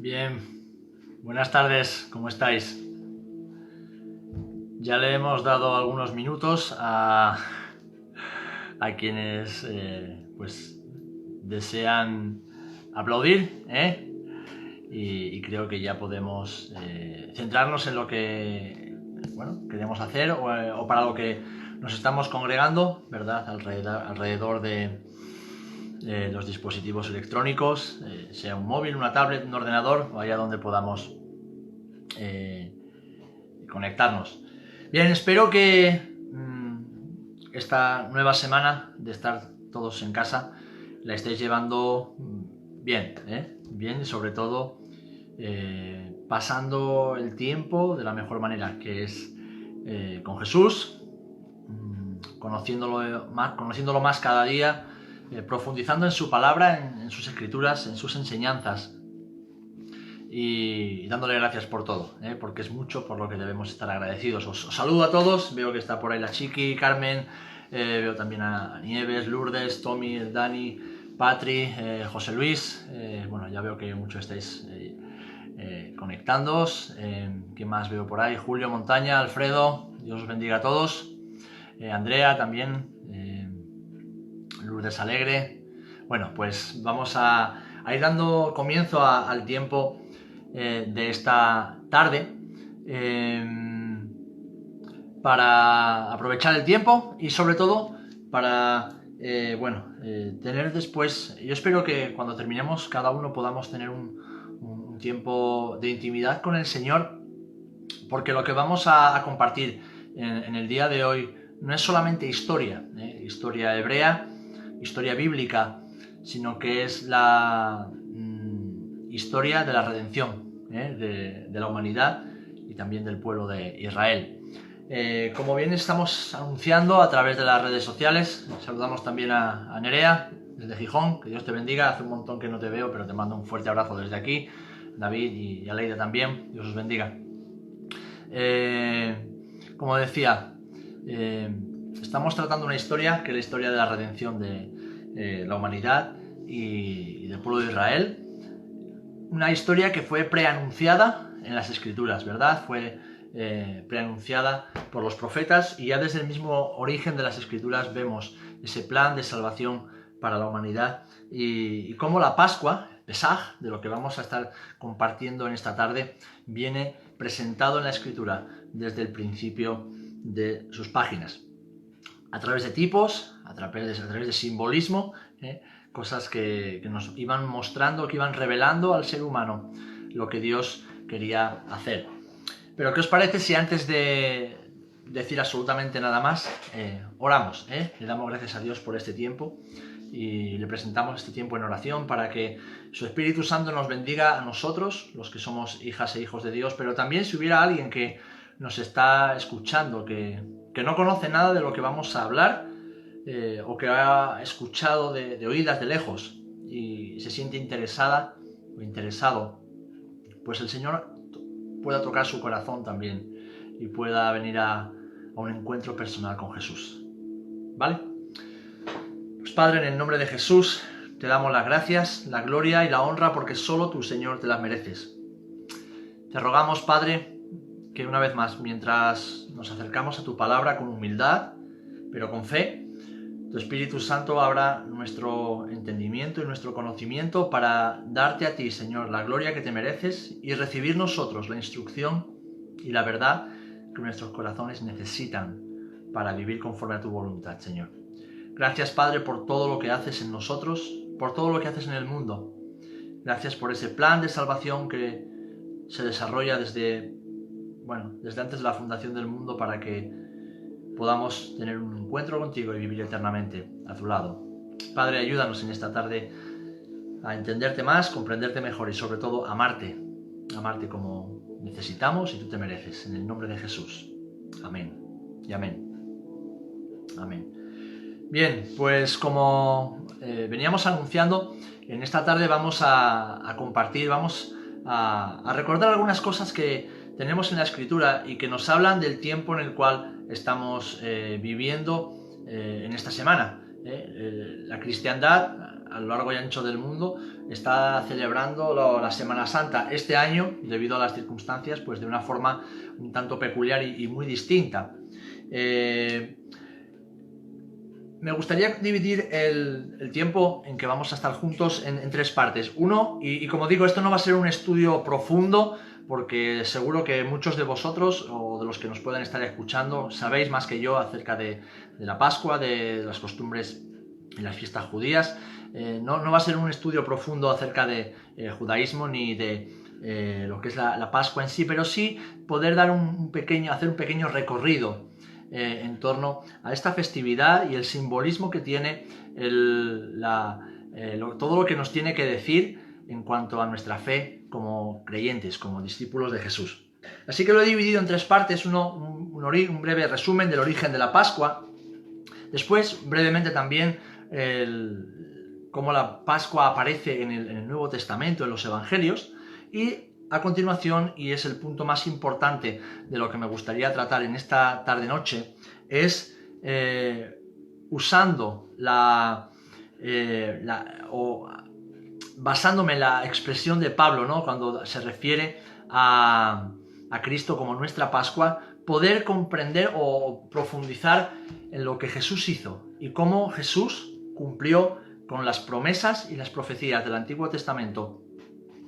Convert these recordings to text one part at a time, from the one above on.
Bien, buenas tardes, ¿cómo estáis? Ya le hemos dado algunos minutos a quienes pues desean aplaudir, y creo que ya podemos centrarnos en lo que queremos hacer o para lo que nos estamos congregando, ¿verdad? Alrededor de los dispositivos electrónicos, sea un móvil, una tablet, un ordenador, o allá donde podamos conectarnos. Bien, espero que esta nueva semana de estar todos en casa la estéis llevando bien, bien, y sobre todo pasando el tiempo de la mejor manera, que es con Jesús, conociéndolo más cada día, profundizando en su palabra, en sus escrituras, en sus enseñanzas, y dándole gracias por todo, porque es mucho por lo que debemos estar agradecidos. Os saludo a todos, veo que está por ahí la Chiqui, Carmen, veo también a Nieves, Lourdes, Tommy, el Dani, Patri, José Luis, bueno, ya veo que muchos estáis conectándoos. ¿Qué más veo por ahí? Julio Montaña, Alfredo, Dios os bendiga a todos. Andrea también, Lourdes Alegre. Bueno, pues vamos a ir dando comienzo al tiempo de esta tarde, para aprovechar el tiempo y sobre todo para tener después, yo espero que cuando terminemos cada uno podamos tener un tiempo de intimidad con el Señor, porque lo que vamos a compartir en el día de hoy no es solamente historia hebrea, historia bíblica, sino que es la historia de la redención de la humanidad y también del pueblo de Israel. Como bien estamos anunciando a través de las redes sociales, saludamos también a Nerea desde Gijón, que Dios te bendiga, hace un montón que no te veo, pero te mando un fuerte abrazo desde aquí, David y a Leida también, Dios os bendiga. Como decía, estamos tratando una historia que es la historia de la redención de la humanidad y del pueblo de Israel. Una historia que fue preanunciada en las Escrituras, ¿verdad? Fue preanunciada por los profetas, y ya desde el mismo origen de las Escrituras vemos ese plan de salvación para la humanidad, y cómo la Pascua, Pesaj, de lo que vamos a estar compartiendo en esta tarde, viene presentado en la Escritura desde el principio de sus páginas, a través de tipos, a través de simbolismo, cosas que nos iban mostrando, que iban revelando al ser humano lo que Dios quería hacer. Pero ¿qué os parece si antes de decir absolutamente nada más, oramos? Le damos gracias a Dios por este tiempo y le presentamos este tiempo en oración para que su Espíritu Santo nos bendiga a nosotros, los que somos hijas e hijos de Dios, pero también si hubiera alguien que nos está escuchando, que no conoce nada de lo que vamos a hablar, o que ha escuchado de oídas de lejos y se siente interesada o interesado, pues el Señor pueda tocar su corazón también y pueda venir a un encuentro personal con Jesús. ¿Vale? Pues Padre, en el nombre de Jesús te damos las gracias, la gloria y la honra, porque solo tú, Señor, te las mereces. Te rogamos, Padre, que una vez más, mientras nos acercamos a tu palabra con humildad, pero con fe, tu Espíritu Santo abra nuestro entendimiento y nuestro conocimiento para darte a ti, Señor, la gloria que te mereces y recibir nosotros la instrucción y la verdad que nuestros corazones necesitan para vivir conforme a tu voluntad, Señor. Gracias, Padre, por todo lo que haces en nosotros, por todo lo que haces en el mundo. Gracias por ese plan de salvación que se desarrolla desde antes de la fundación del mundo, para que podamos tener un encuentro contigo y vivir eternamente a tu lado. Padre, ayúdanos en esta tarde a entenderte más, comprenderte mejor y sobre todo amarte como necesitamos y tú te mereces. En el nombre de Jesús. Amén y amén. Amén. Bien, pues como veníamos anunciando, en esta tarde vamos a compartir, vamos a recordar algunas cosas que tenemos en la Escritura y que nos hablan del tiempo en el cual estamos viviendo en esta semana. La cristiandad, a lo largo y ancho del mundo, está celebrando la Semana Santa este año, debido a las circunstancias, pues de una forma un tanto peculiar y muy distinta. Me gustaría dividir el tiempo en que vamos a estar juntos en tres partes. Uno, y como digo, esto no va a ser un estudio profundo, porque seguro que muchos de vosotros, o de los que nos puedan estar escuchando, sabéis más que yo acerca de la Pascua, de las costumbres y las fiestas judías. No va a ser un estudio profundo acerca de judaísmo ni de lo que es la Pascua en sí, pero sí poder dar hacer un pequeño recorrido en torno a esta festividad y el simbolismo que tiene todo lo que nos tiene que decir en cuanto a nuestra fe como creyentes, como discípulos de Jesús. Así que lo he dividido en tres partes, un breve resumen del origen de la Pascua, después brevemente también cómo la Pascua aparece en el Nuevo Testamento, en los Evangelios, y a continuación, y es el punto más importante de lo que me gustaría tratar en esta tarde-noche, es usando basándome en la expresión de Pablo, ¿no? Cuando se refiere a Cristo como nuestra Pascua, poder comprender o profundizar en lo que Jesús hizo y cómo Jesús cumplió con las promesas y las profecías del Antiguo Testamento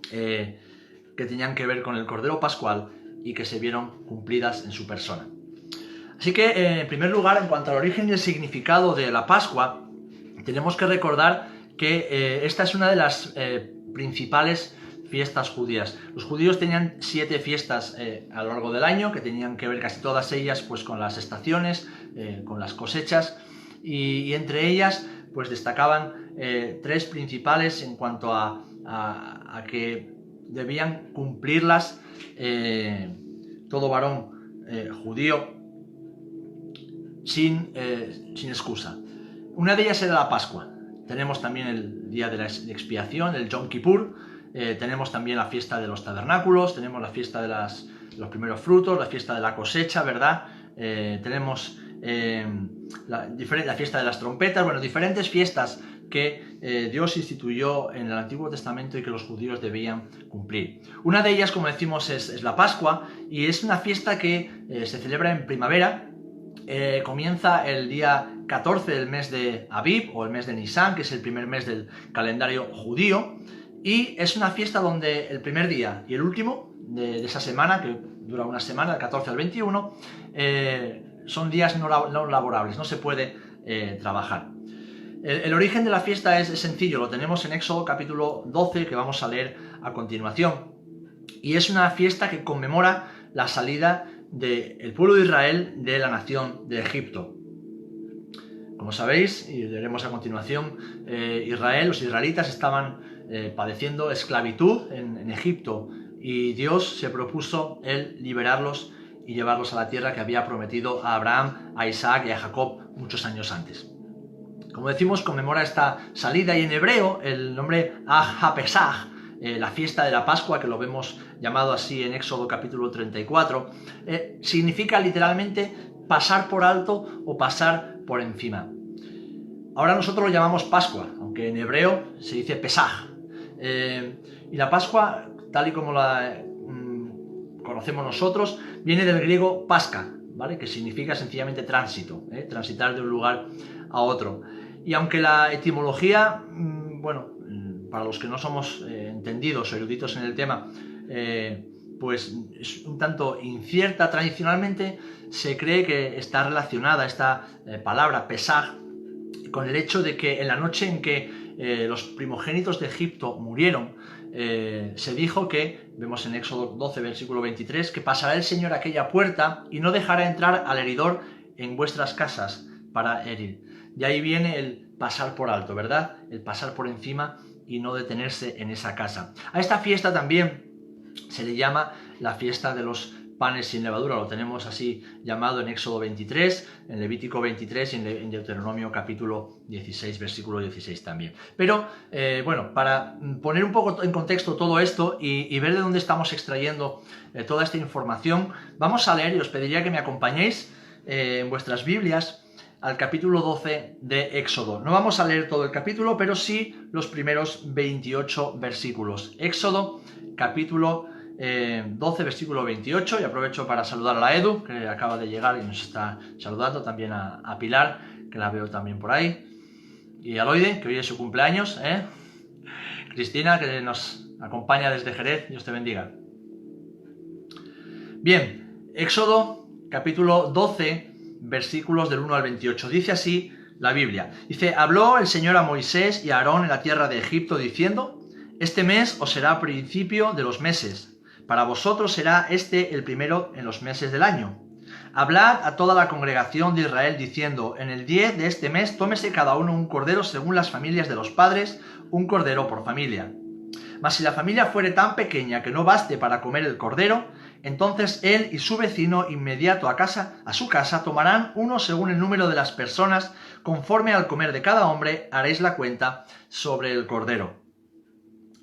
que tenían que ver con el Cordero Pascual y que se vieron cumplidas en su persona. Así que, en primer lugar, en cuanto al origen y el significado de la Pascua, tenemos que recordar que esta es una de las principales fiestas judías. Los judíos tenían 7 fiestas a lo largo del año, que tenían que ver casi todas ellas pues, con las estaciones, con las cosechas, y entre ellas pues, destacaban 3 principales en cuanto a que debían cumplirlas todo varón judío sin excusa. Una de ellas era la Pascua. Tenemos también el día de la expiación, el Yom Kippur. Tenemos también la fiesta de los tabernáculos, tenemos la fiesta de los primeros frutos, la fiesta de la cosecha, ¿verdad? Tenemos la fiesta de las trompetas, bueno, diferentes fiestas que Dios instituyó en el Antiguo Testamento y que los judíos debían cumplir. Una de ellas, como decimos, es la Pascua, y es una fiesta que se celebra en primavera. Comienza el día 14 del mes de Aviv, o el mes de Nisan, que es el primer mes del calendario judío, y es una fiesta donde el primer día y el último de esa semana, que dura una semana, del 14 al 21, son días no laborables, no se puede trabajar. El origen de la fiesta es sencillo, lo tenemos en Éxodo capítulo 12, que vamos a leer a continuación, y es una fiesta que conmemora la salida del pueblo de Israel de la nación de Egipto. Como sabéis, y leeremos a continuación, los israelitas estaban padeciendo esclavitud en Egipto, y Dios se propuso el liberarlos y llevarlos a la tierra que había prometido a Abraham, a Isaac y a Jacob muchos años antes. Como decimos, conmemora esta salida, y en hebreo el nombre HaPesach, la fiesta de la Pascua, que lo vemos llamado así en Éxodo capítulo 34, significa literalmente pasar por alto o pasar por encima. Ahora nosotros lo llamamos Pascua, aunque en hebreo se dice Pesaj. Y la Pascua, tal y como la conocemos nosotros, viene del griego pasca, ¿vale? Que significa sencillamente tránsito, transitar de un lugar a otro. Y aunque la etimología, para los que no somos entendidos o eruditos en el tema, pues es un tanto incierta, tradicionalmente se cree que está relacionada esta palabra Pesaj con el hecho de que en la noche en que los primogénitos de Egipto murieron, se dijo que, vemos en Éxodo 12, versículo 23, que pasará el Señor a aquella puerta y no dejará entrar al heridor en vuestras casas para herir. De ahí viene el pasar por alto, ¿verdad? El pasar por encima y no detenerse en esa casa. A esta fiesta también se le llama la fiesta de los panes sin levadura, lo tenemos así llamado en Éxodo 23, en Levítico 23 y en Deuteronomio capítulo 16, versículo 16 también. Pero, para poner un poco en contexto todo esto y ver de dónde estamos extrayendo toda esta información, vamos a leer, y os pediría que me acompañéis en vuestras Biblias al capítulo 12 de Éxodo. No vamos a leer todo el capítulo, pero sí los primeros 28 versículos. Éxodo, capítulo 12, versículo 28, y aprovecho para saludar a la Edu, que acaba de llegar y nos está saludando, también a Pilar, que la veo también por ahí, y a Loide, que hoy es su cumpleaños, Cristina, que nos acompaña desde Jerez. Dios te bendiga. Bien, Éxodo, capítulo 12, versículos del 1 al 28. Dice así la Biblia. Dice: habló el Señor a Moisés y a Aarón en la tierra de Egipto, diciendo: este mes os será principio de los meses. Para vosotros será este el primero en los meses del año. Hablad a toda la congregación de Israel, diciendo: en el 10 de este mes tómese cada uno un cordero según las familias de los padres, un cordero por familia. Mas si la familia fuere tan pequeña que no baste para comer el cordero, entonces él y su vecino inmediato a su casa tomarán uno según el número de las personas, conforme al comer de cada hombre haréis la cuenta sobre el cordero.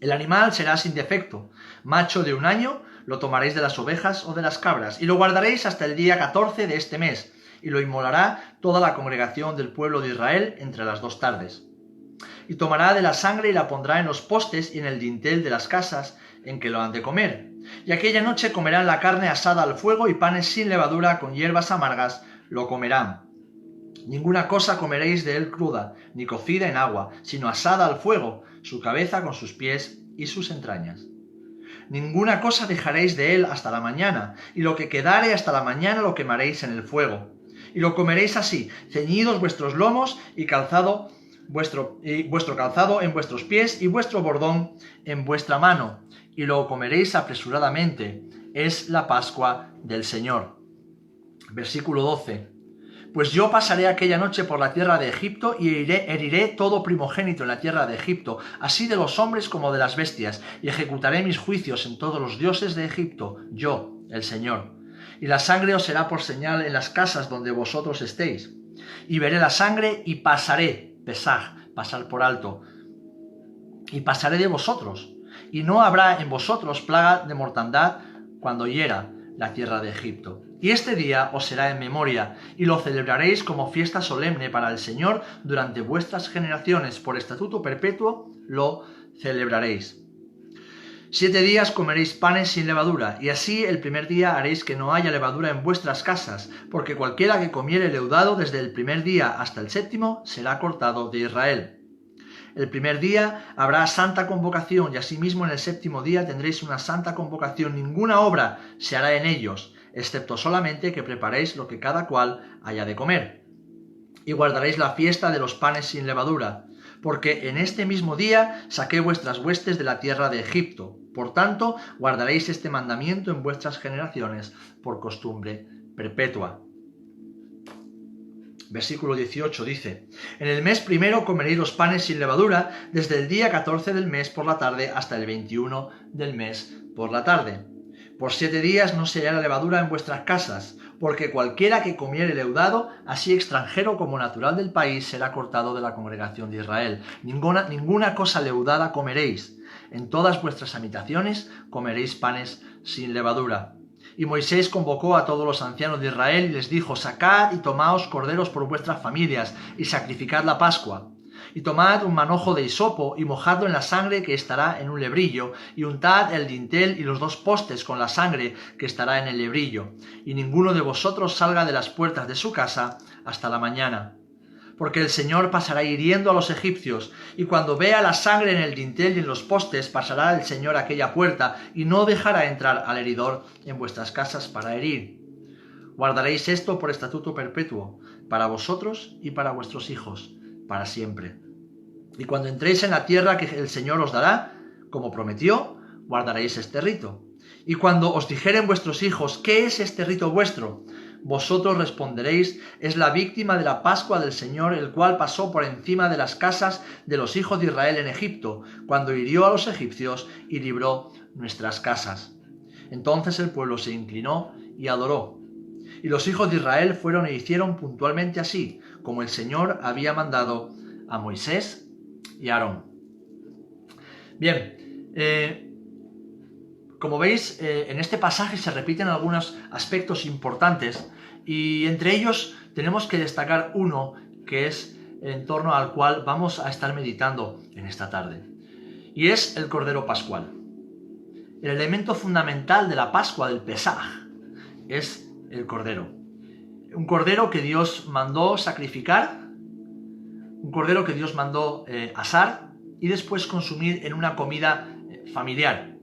El animal será sin defecto, macho de 1 año, lo tomaréis de las ovejas o de las cabras, y lo guardaréis hasta el día 14 de este mes, y lo inmolará toda la congregación del pueblo de Israel entre las 2 tardes. Y tomará de la sangre y la pondrá en los postes y en el dintel de las casas en que lo han de comer. Y aquella noche comerán la carne asada al fuego y panes sin levadura con hierbas amargas lo comerán. Ninguna cosa comeréis de él cruda, ni cocida en agua, sino asada al fuego, su cabeza con sus pies y sus entrañas. Ninguna cosa dejaréis de él hasta la mañana, y lo que quedare hasta la mañana lo quemaréis en el fuego. Y lo comeréis así, ceñidos vuestros lomos y vuestro calzado en vuestros pies y vuestro bordón en vuestra mano, y lo comeréis apresuradamente. Es la Pascua del Señor. Versículo 12. Pues yo pasaré aquella noche por la tierra de Egipto y heriré todo primogénito en la tierra de Egipto, así de los hombres como de las bestias, y ejecutaré mis juicios en todos los dioses de Egipto, yo, el Señor. Y la sangre os será por señal en las casas donde vosotros estéis. Y veré la sangre y pasaré, pesaj, pasar por alto, y pasaré de vosotros, y no habrá en vosotros plaga de mortandad cuando hiera la tierra de Egipto. Y este día os será en memoria, y lo celebraréis como fiesta solemne para el Señor durante vuestras generaciones, por estatuto perpetuo lo celebraréis. 7 días comeréis panes sin levadura, y así el primer día haréis que no haya levadura en vuestras casas, porque cualquiera que comiere leudado desde el primer día hasta el 7º será cortado de Israel. El primer día habrá santa convocación, y asimismo en el 7º día tendréis una santa convocación. Ninguna obra se hará en ellos, excepto solamente que preparéis lo que cada cual haya de comer. Y guardaréis la fiesta de los panes sin levadura, porque en este mismo día saqué vuestras huestes de la tierra de Egipto. Por tanto, guardaréis este mandamiento en vuestras generaciones por costumbre perpetua. Versículo 18 dice: en el mes primero comeréis los panes sin levadura, desde el día 14 del mes por la tarde hasta el 21 del mes por la tarde. Por 7 días no se hará levadura en vuestras casas, porque cualquiera que comiere leudado, así extranjero como natural del país, será cortado de la congregación de Israel. Ninguna cosa leudada comeréis. En todas vuestras habitaciones comeréis panes sin levadura. Y Moisés convocó a todos los ancianos de Israel y les dijo: sacad y tomaos corderos por vuestras familias y sacrificad la Pascua. Y tomad un manojo de hisopo y mojadlo en la sangre que estará en un lebrillo, y untad el dintel y los 2 postes con la sangre que estará en el lebrillo. Y ninguno de vosotros salga de las puertas de su casa hasta la mañana. Porque el Señor pasará hiriendo a los egipcios, y cuando vea la sangre en el dintel y en los postes, pasará el Señor aquella puerta, y no dejará entrar al heridor en vuestras casas para herir. Guardaréis esto por estatuto perpetuo, para vosotros y para vuestros hijos, para siempre. Y cuando entréis en la tierra que el Señor os dará, como prometió, guardaréis este rito. Y cuando os dijeren vuestros hijos: ¿qué es este rito vuestro?, vosotros responderéis: es la víctima de la Pascua del Señor, el cual pasó por encima de las casas de los hijos de Israel en Egipto, cuando hirió a los egipcios y libró nuestras casas. Entonces el pueblo se inclinó y adoró. Y los hijos de Israel fueron e hicieron puntualmente así, como el Señor había mandado a Moisés y a Aarón. Bien, como veis, en este pasaje se repiten algunos aspectos importantes Y entre ellos tenemos que destacar uno que es en torno al cual vamos a estar meditando en esta tarde. Y es el Cordero Pascual. El elemento fundamental de la Pascua, del Pesaj, es el Cordero. Un Cordero que Dios mandó sacrificar, un Cordero que Dios mandó asar y después consumir en una comida familiar.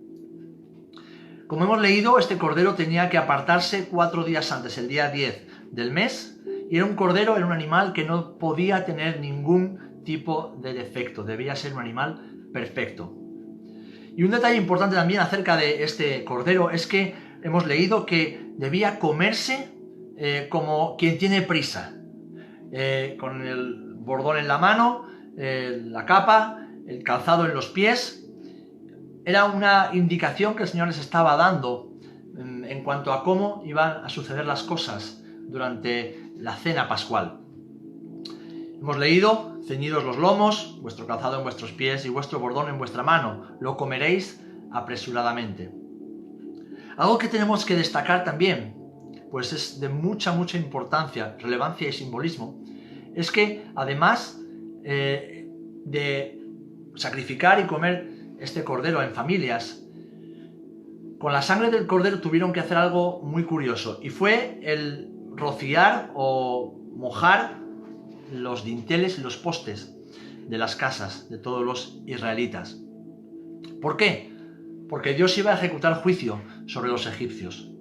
Como hemos leído, este Cordero tenía que apartarse 4 días antes, el día 10 del mes, y era un Cordero, era un animal que no podía tener ningún tipo de defecto, debía ser un animal perfecto. Y un detalle importante también acerca de este Cordero es que hemos leído que debía comerse como quien tiene prisa, con el bordón en la mano, la capa, el calzado en los pies. Era una indicación que el Señor les estaba dando en cuanto a cómo iban a suceder las cosas durante la cena pascual. Hemos leído: ceñidos los lomos, vuestro calzado en vuestros pies y vuestro bordón en vuestra mano, lo comeréis apresuradamente. Algo que tenemos que destacar también, pues es de mucha importancia, relevancia y simbolismo, es que además de sacrificar y comer este cordero en familias, con la sangre del cordero tuvieron que hacer algo muy curioso, y fue el rociar o mojar los dinteles y los postes de las casas de todos los israelitas. ¿Por qué? Porque Dios iba a ejecutar juicio sobre los egipcios.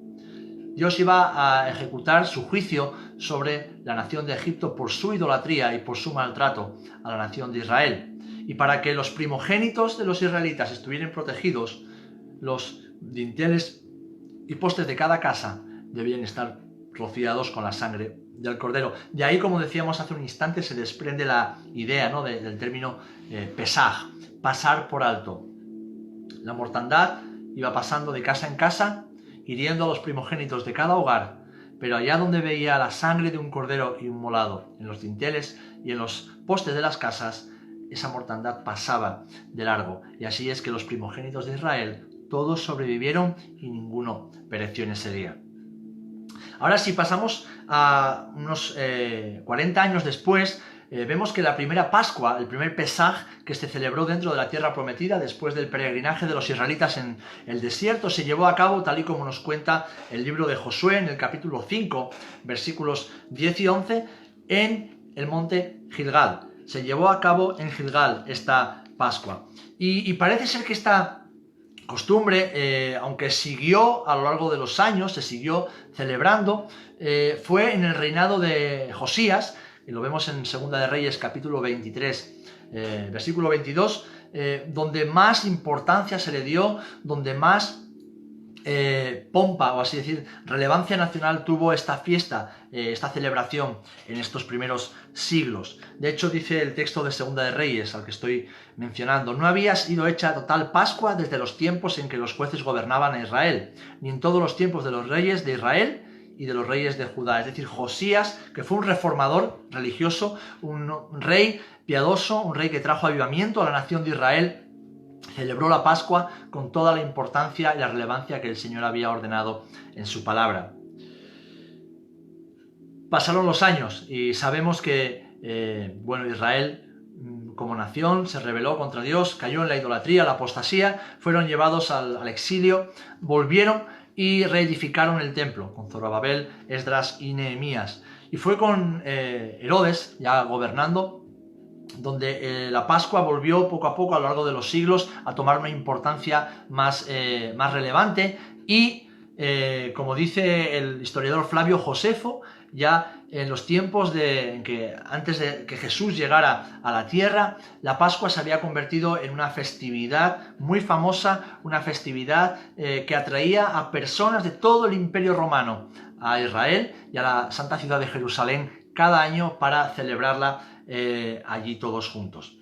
Dios iba a ejecutar su juicio sobre la nación de Egipto por su idolatría y por su maltrato a la nación de Israel. Y para que los primogénitos de los israelitas estuvieran protegidos, los dinteles y postes de cada casa debían estar rociados con la sangre del cordero. De ahí, como decíamos hace un instante, se desprende la idea, ¿no?, del término pesaj, pasar por alto. La mortandad iba pasando de casa en casa, hiriendo a los primogénitos de cada hogar, pero allá donde veía la sangre de un cordero inmolado, en los dinteles y en los postes de las casas, esa mortandad pasaba de largo. Y así es que los primogénitos de Israel todos sobrevivieron y ninguno pereció en ese día. Ahora, si pasamos a unos 40 años después, vemos que la primera Pascua, el primer Pesaj que se celebró dentro de la tierra prometida después del peregrinaje de los israelitas en el desierto, se llevó a cabo tal y como nos cuenta el libro de Josué en el capítulo 5, versículos 10 y 11, en el monte Gilgal. Se llevó a cabo en Gilgal esta Pascua. Y parece ser que esta costumbre, aunque siguió a lo largo de los años, se siguió celebrando, fue en el reinado de Josías, y lo vemos en Segunda de Reyes capítulo 23, versículo 22, donde más importancia se le dio, donde más pompa, o así decir, relevancia nacional tuvo esta fiesta, esta celebración en estos primeros siglos. De hecho, dice el texto de Segunda de Reyes, al que estoy mencionando: no había sido hecha total Pascua desde los tiempos en que los jueces gobernaban a Israel, ni en todos los tiempos de los reyes de Israel y de los reyes de Judá. Es decir, Josías, que fue un reformador religioso, un rey piadoso, un rey que trajo avivamiento a la nación de Israel, celebró la Pascua con toda la importancia y la relevancia que el Señor había ordenado en su palabra. Pasaron los años y sabemos que Israel como nación se rebeló contra Dios, cayó en la idolatría, la apostasía, fueron llevados al exilio, volvieron y reedificaron el templo con Zorobabel, Esdras y Nehemías. Y fue con Herodes ya gobernando donde la Pascua volvió poco a poco a lo largo de los siglos a tomar una importancia más relevante y, como dice el historiador Flavio Josefo, ya en los tiempos en que antes de que Jesús llegara a la tierra, la Pascua se había convertido en una festividad muy famosa, una festividad que atraía a personas de todo el Imperio Romano a Israel y a la Santa Ciudad de Jerusalén cada año para celebrarla allí todos juntos.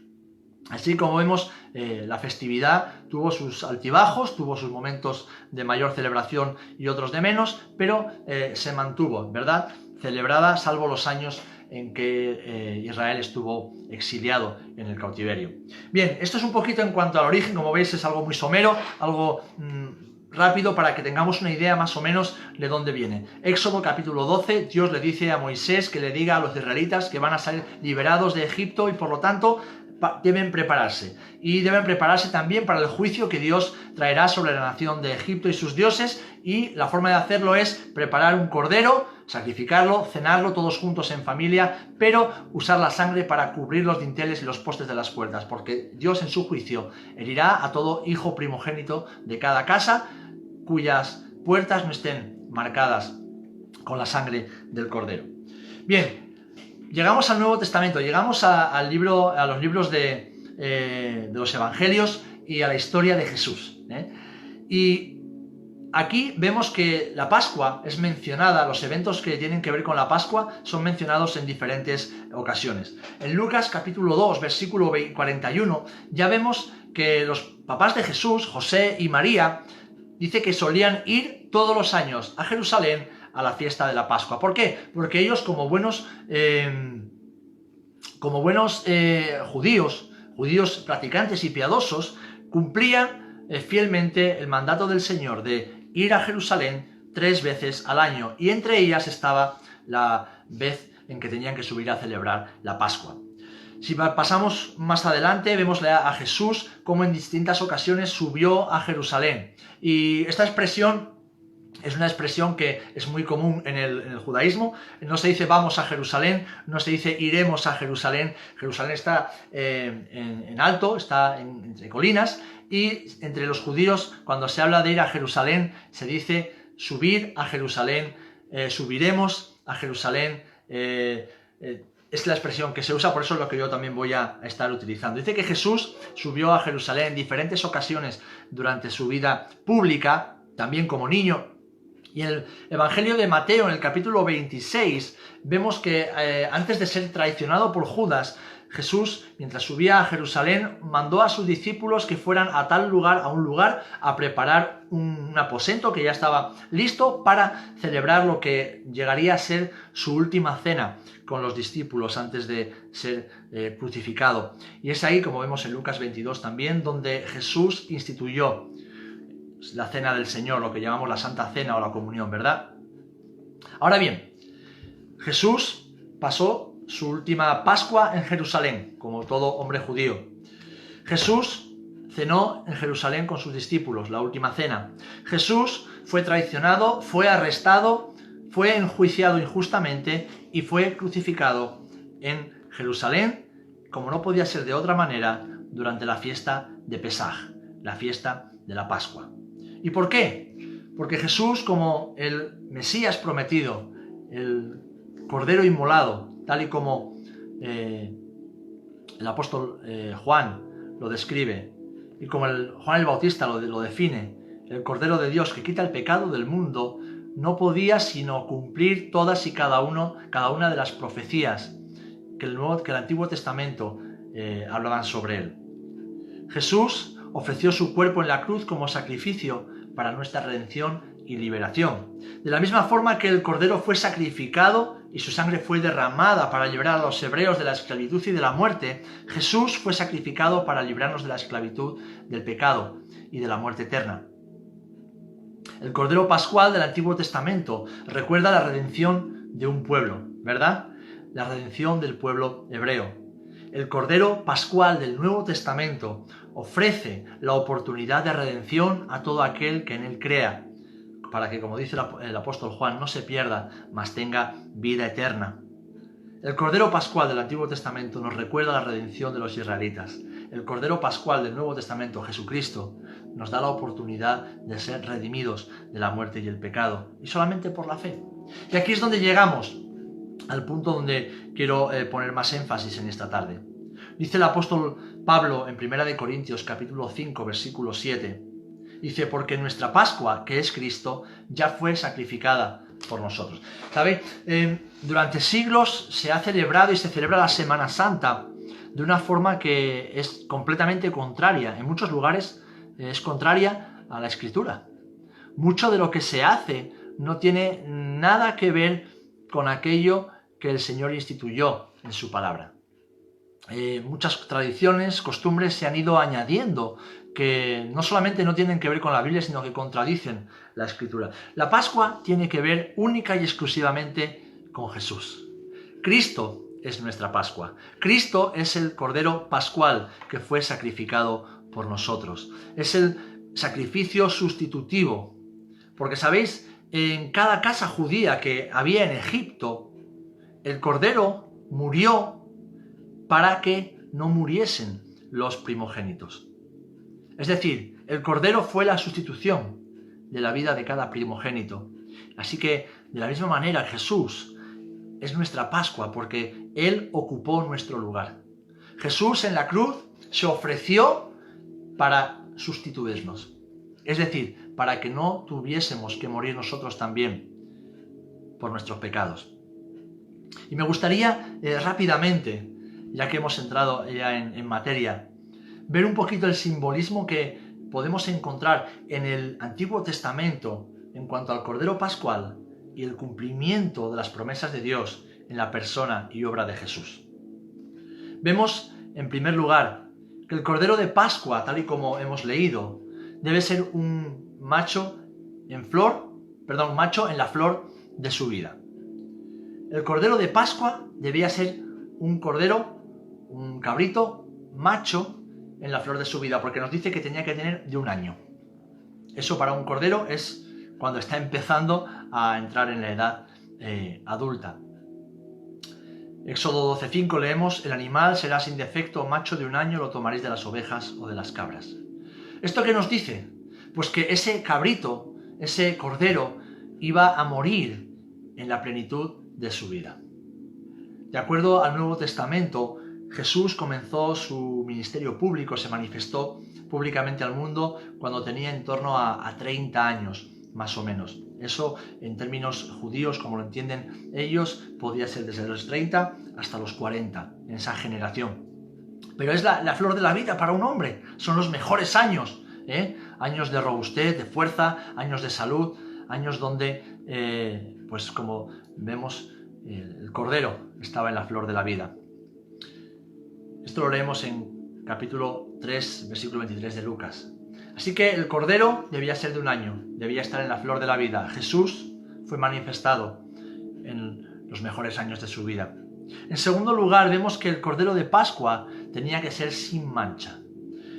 Así como vemos, la festividad tuvo sus altibajos, tuvo sus momentos de mayor celebración y otros de menos, pero se mantuvo, ¿verdad?, celebrada, salvo los años en que Israel estuvo exiliado en el cautiverio. Bien, esto es un poquito en cuanto al origen. Como veis, es algo muy somero, algo rápido para que tengamos una idea más o menos de dónde viene. Éxodo capítulo 12, Dios le dice a Moisés que le diga a los israelitas que van a salir liberados de Egipto y por lo tanto deben prepararse. Y deben prepararse también para el juicio que Dios traerá sobre la nación de Egipto y sus dioses, y la forma de hacerlo es preparar un cordero, sacrificarlo, cenarlo todos juntos en familia, pero usar la sangre para cubrir los dinteles y los postes de las puertas, porque Dios en su juicio herirá a todo hijo primogénito de cada casa cuyas puertas no estén marcadas con la sangre del cordero. Bien, llegamos al Nuevo Testamento, llegamos a los libros de los Evangelios y a la historia de Jesús. Y aquí vemos que la Pascua es mencionada, los eventos que tienen que ver con la Pascua son mencionados en diferentes ocasiones. En Lucas capítulo 2, versículo 41, ya vemos que los papás de Jesús, José y María, dice que solían ir todos los años a Jerusalén a la fiesta de la Pascua. ¿Por qué? Porque ellos como buenos judíos practicantes y piadosos, cumplían fielmente el mandato del Señor de ir a Jerusalén 3 veces al año, y entre ellas estaba la vez en que tenían que subir a celebrar la Pascua. Si pasamos más adelante, vemos a Jesús como en distintas ocasiones subió a Jerusalén. Y esta expresión es una expresión que es muy común en el judaísmo. No se dice vamos a Jerusalén, no se dice iremos a Jerusalén. Jerusalén está en alto, está entre colinas, y entre los judíos, cuando se habla de ir a Jerusalén, se dice subir a Jerusalén, subiremos a Jerusalén. Es la expresión que se usa, por eso es lo que yo también voy a estar utilizando. Dice que Jesús subió a Jerusalén en diferentes ocasiones durante su vida pública, también como niño. Y en el Evangelio de Mateo, en el capítulo 26, vemos que antes de ser traicionado por Judas, Jesús, mientras subía a Jerusalén, mandó a sus discípulos que fueran a tal lugar, a un lugar, a preparar un aposento que ya estaba listo para celebrar lo que llegaría a ser su última cena con los discípulos antes de ser crucificado. Y es ahí, como vemos en Lucas 22 también, donde Jesús instituyó la cena del Señor, lo que llamamos la Santa Cena o la comunión, ¿verdad? Ahora bien, Jesús pasó su última Pascua en Jerusalén, como todo hombre judío. Jesús cenó en Jerusalén con sus discípulos, la última cena. Jesús fue traicionado, fue arrestado, fue enjuiciado injustamente y fue crucificado en Jerusalén, como no podía ser de otra manera, durante la fiesta de Pesaj, la fiesta de la Pascua. ¿Y por qué? Porque Jesús, como el Mesías prometido, el Cordero inmolado, tal y como el apóstol Juan lo describe, y como Juan el Bautista lo define, el Cordero de Dios que quita el pecado del mundo, no podía sino cumplir todas y cada una de las profecías que el Antiguo Testamento hablaban sobre él. Jesús ofreció su cuerpo en la cruz como sacrificio para nuestra redención y liberación. De la misma forma que el Cordero fue sacrificado y su sangre fue derramada para librar a los hebreos de la esclavitud y de la muerte, Jesús fue sacrificado para librarnos de la esclavitud, del pecado y de la muerte eterna. El Cordero Pascual del Antiguo Testamento recuerda la redención de un pueblo, ¿verdad? La redención del pueblo hebreo. El Cordero Pascual del Nuevo Testamento ofrece la oportunidad de redención a todo aquel que en él crea, para que, como dice el apóstol Juan, no se pierda, mas tenga vida eterna. El Cordero Pascual del Antiguo Testamento nos recuerda la redención de los israelitas. El Cordero Pascual del Nuevo Testamento, Jesucristo, nos da la oportunidad de ser redimidos de la muerte y el pecado, y solamente por la fe. Y aquí es donde llegamos al punto donde quiero poner más énfasis en esta tarde. Dice el apóstol Pablo en 1 Corintios capítulo 5, versículo 7, dice, porque nuestra Pascua, que es Cristo, ya fue sacrificada por nosotros. ¿Sabe? Durante siglos se ha celebrado y se celebra la Semana Santa de una forma que es completamente contraria. En muchos lugares es contraria a la Escritura. Mucho de lo que se hace no tiene nada que ver con aquello que el Señor instituyó en su palabra. Muchas tradiciones, costumbres se han ido añadiendo que no solamente no tienen que ver con la Biblia, sino que contradicen la Escritura. La Pascua tiene que ver única y exclusivamente con Jesús. Cristo es nuestra Pascua. Cristo es el Cordero Pascual que fue sacrificado por nosotros. Es el sacrificio sustitutivo. Porque, ¿sabéis? En cada casa judía que había en Egipto, el Cordero murió para que no muriesen los primogénitos. Es decir, el Cordero fue la sustitución de la vida de cada primogénito. Así que, de la misma manera, Jesús es nuestra Pascua porque Él ocupó nuestro lugar. Jesús en la cruz se ofreció para sustituirnos. Es decir, para que no tuviésemos que morir nosotros también por nuestros pecados. Y me gustaría rápidamente, ya que hemos entrado ya en materia, ver un poquito el simbolismo que podemos encontrar en el Antiguo Testamento en cuanto al Cordero Pascual y el cumplimiento de las promesas de Dios en la persona y obra de Jesús. Vemos, en primer lugar, que el Cordero de Pascua, tal y como hemos leído, debe ser un macho en la flor de su vida. El Cordero de Pascua debía ser un cordero, un cabrito macho en la flor de su vida, porque nos dice que tenía que tener de 1 año. Eso para un cordero es cuando está empezando a entrar en la edad adulta. Éxodo 12:5 leemos: el animal será sin defecto, macho de 1 año, lo tomaréis de las ovejas o de las cabras. ¿Esto qué nos dice? Pues que ese cabrito, ese cordero, iba a morir en la plenitud de su vida. De acuerdo al Nuevo Testamento, Jesús comenzó su ministerio público, se manifestó públicamente al mundo cuando tenía en torno a 30 años, más o menos. Eso, en términos judíos, como lo entienden ellos, podía ser desde los 30 hasta los 40, en esa generación. Pero es la flor de la vida para un hombre, son los mejores años, años de robustez, de fuerza, años de salud, años donde, pues como vemos, el Cordero estaba en la flor de la vida. Esto lo leemos en capítulo 3, versículo 23 de Lucas. Así que el Cordero debía ser de 1 año, debía estar en la flor de la vida. Jesús fue manifestado en los mejores años de su vida. En segundo lugar, vemos que el Cordero de Pascua tenía que ser sin mancha.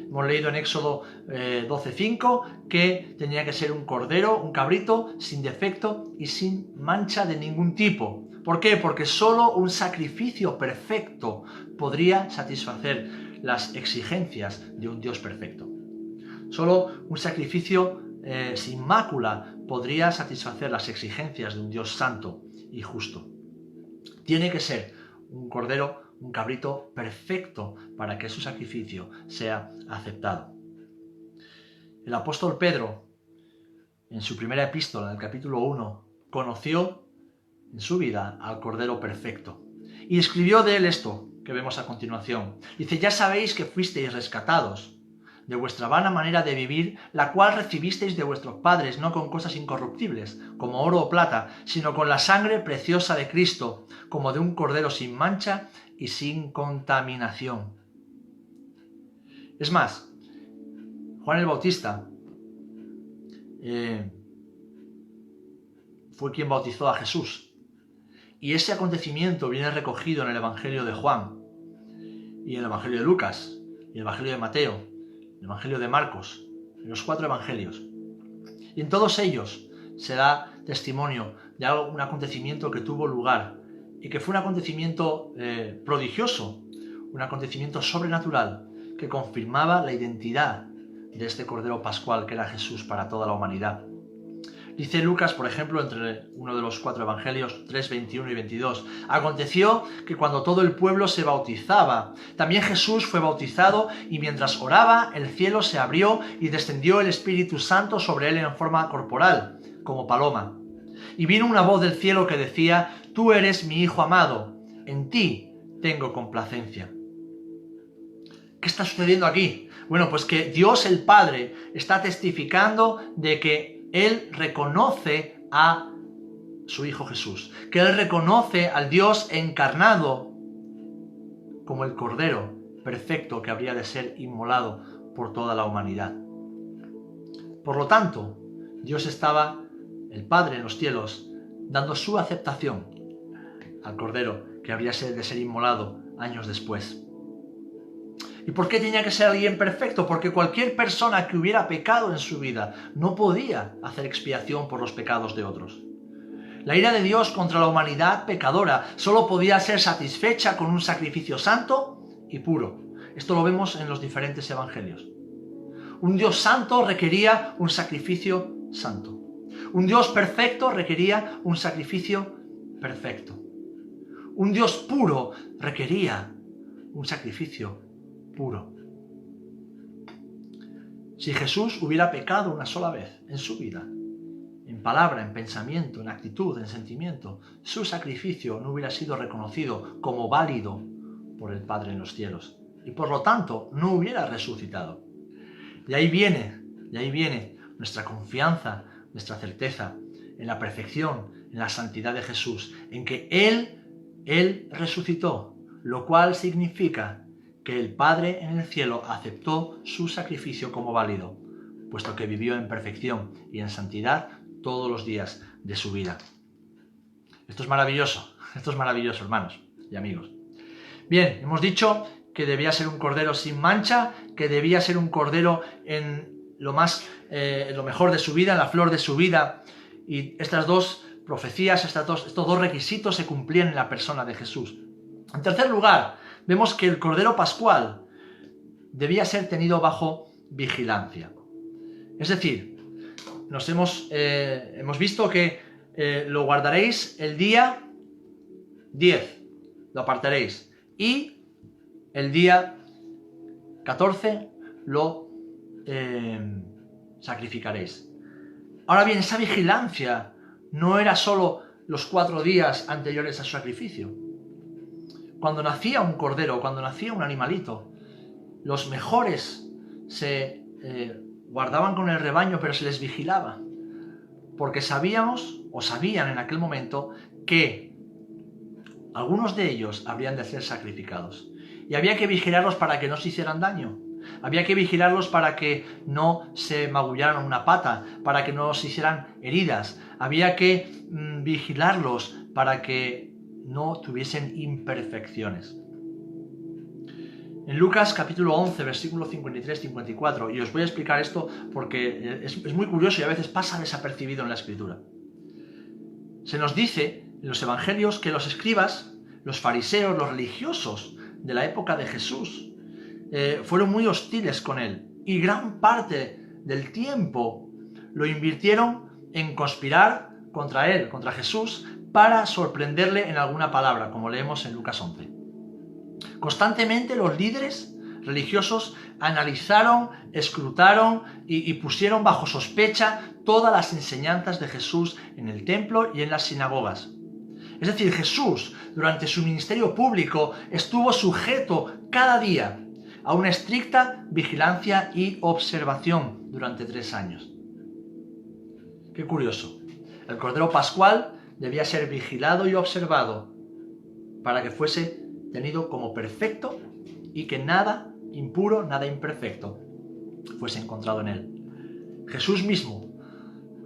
Hemos leído en Éxodo 12:5 que tenía que ser un cordero, un cabrito, sin defecto y sin mancha de ningún tipo. ¿Por qué? Porque solo un sacrificio perfecto podría satisfacer las exigencias de un Dios perfecto. Solo un sacrificio sin mácula podría satisfacer las exigencias de un Dios santo y justo. Tiene que ser un cordero, un cabrito perfecto para que su sacrificio sea aceptado. El apóstol Pedro, en su primera epístola, en el capítulo 1, conoció en su vida al Cordero perfecto y escribió de él esto que vemos a continuación. Dice: ya sabéis que fuisteis rescatados de vuestra vana manera de vivir, la cual recibisteis de vuestros padres, no con cosas incorruptibles, como oro o plata, sino con la sangre preciosa de Cristo, como de un cordero sin mancha y sin contaminación. Es más, Juan el Bautista fue quien bautizó a Jesús. Y ese acontecimiento viene recogido en el Evangelio de Juan, y en el Evangelio de Lucas, y el Evangelio de Mateo, el Evangelio de Marcos, en los 4 evangelios. Y en todos ellos se da testimonio de un acontecimiento que tuvo lugar y que fue un acontecimiento prodigioso, un acontecimiento sobrenatural que confirmaba la identidad de este Cordero Pascual que era Jesús para toda la humanidad. Dice Lucas, por ejemplo, entre uno de los 4 evangelios, 3, 21 y 22. Aconteció que cuando todo el pueblo se bautizaba, también Jesús fue bautizado, y mientras oraba, el cielo se abrió y descendió el Espíritu Santo sobre él en forma corporal, como paloma. Y vino una voz del cielo que decía: tú eres mi Hijo amado, en ti tengo complacencia. ¿Qué está sucediendo aquí? Bueno, pues que Dios el Padre está testificando de que Él reconoce a su Hijo Jesús, que Él reconoce al Dios encarnado como el Cordero perfecto que habría de ser inmolado por toda la humanidad. Por lo tanto, Dios estaba, el Padre en los cielos, dando su aceptación al Cordero que habría de ser inmolado años después. ¿Y por qué tenía que ser alguien perfecto? Porque cualquier persona que hubiera pecado en su vida no podía hacer expiación por los pecados de otros. La ira de Dios contra la humanidad pecadora solo podía ser satisfecha con un sacrificio santo y puro. Esto lo vemos en los diferentes evangelios. Un Dios santo requería un sacrificio santo. Un Dios perfecto requería un sacrificio perfecto. Un Dios puro requería un sacrificio puro. Si Jesús hubiera pecado una sola vez en su vida, en palabra, en pensamiento, en actitud, en sentimiento, su sacrificio no hubiera sido reconocido como válido por el Padre en los cielos y por lo tanto no hubiera resucitado. Y ahí viene nuestra confianza, nuestra certeza en la perfección, en la santidad de Jesús, en que Él resucitó, lo cual significa que el Padre en el cielo aceptó su sacrificio como válido, puesto que vivió en perfección y en santidad todos los días de su vida. Esto es maravilloso, hermanos y amigos. Bien, hemos dicho que debía ser un cordero sin mancha, que debía ser un cordero en lo mejor de su vida, en la flor de su vida, y estas dos profecías, estos dos requisitos se cumplían en la persona de Jesús. En tercer lugar, vemos que el cordero pascual debía ser tenido bajo vigilancia. Es decir, hemos visto que lo guardaréis el día 10, lo apartaréis, y el día 14 lo sacrificaréis. Ahora bien, esa vigilancia no era solo los 4 días anteriores al sacrificio. Cuando nacía un cordero, cuando nacía un animalito, los mejores se guardaban con el rebaño, pero se les vigilaba, porque sabían en aquel momento que algunos de ellos habrían de ser sacrificados. Y había que vigilarlos para que no se hicieran daño. Había que vigilarlos para que no se magullaran una pata, para que no se hicieran heridas. Había que vigilarlos para que no tuviesen imperfecciones. En Lucas capítulo 11, versículo 53-54, y os voy a explicar esto porque es muy curioso y a veces pasa desapercibido en la Escritura. Se nos dice en los evangelios que los escribas, los fariseos, los religiosos de la época de Jesús, fueron muy hostiles con él y gran parte del tiempo lo invirtieron en conspirar contra él, contra Jesús, para sorprenderle en alguna palabra, como leemos en Lucas 11. Constantemente los líderes religiosos analizaron, escrutaron y pusieron bajo sospecha todas las enseñanzas de Jesús en el templo y en las sinagogas. Es decir, Jesús, durante su ministerio público, estuvo sujeto cada día a una estricta vigilancia y observación durante 3 años. Qué curioso. El Cordero Pascual debía ser vigilado y observado para que fuese tenido como perfecto y que nada impuro, nada imperfecto fuese encontrado en él. Jesús mismo,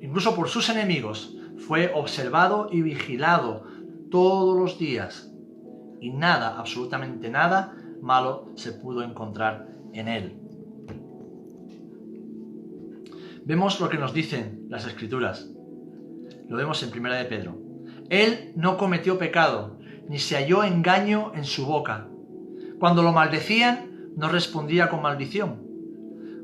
incluso por sus enemigos, fue observado y vigilado todos los días y nada, absolutamente nada malo se pudo encontrar en él. Vemos lo que nos dicen las Escrituras. Lo vemos en 1 de Pedro. Él no cometió pecado, ni se halló engaño en su boca. Cuando lo maldecían, no respondía con maldición.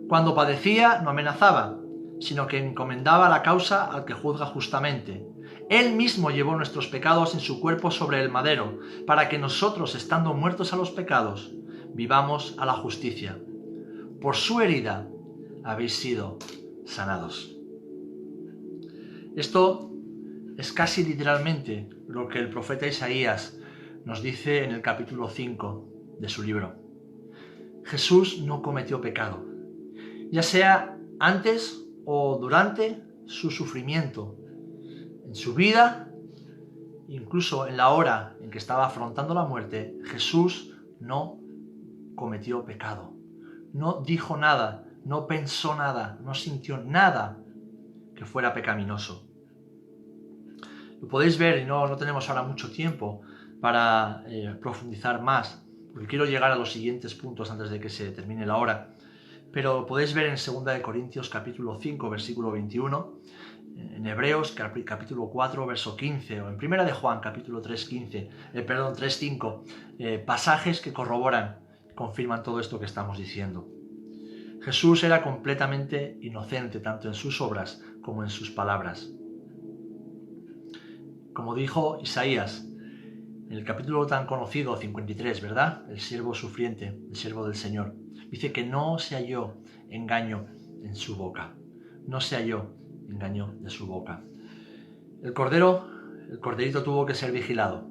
Cuando padecía, no amenazaba, sino que encomendaba la causa al que juzga justamente. Él mismo llevó nuestros pecados en su cuerpo sobre el madero, para que nosotros, estando muertos a los pecados, vivamos a la justicia. Por su herida habéis sido sanados. Esto es casi literalmente lo que el profeta Isaías nos dice en el capítulo 5 de su libro. Jesús no cometió pecado, ya sea antes o durante su sufrimiento, en su vida, incluso en la hora en que estaba afrontando la muerte. Jesús no cometió pecado. no dijo nada, no pensó nada, no sintió nada que fuera pecaminoso. Lo podéis ver, y no tenemos ahora mucho tiempo para profundizar más, porque quiero llegar a los siguientes puntos antes de que se termine la hora. Pero podéis ver en 2 Corintios capítulo 5, versículo 21, en Hebreos capítulo 4, verso 15, o en 1 de Juan capítulo 3, 5, pasajes que corroboran, confirman todo esto que estamos diciendo. Jesús era completamente inocente tanto en sus obras como en sus palabras. Como dijo Isaías, en el capítulo tan conocido 53, ¿verdad? El siervo sufriente, el siervo del Señor. Dice que no se halló engaño en su boca. No se halló engaño de su boca. El corderito tuvo que ser vigilado.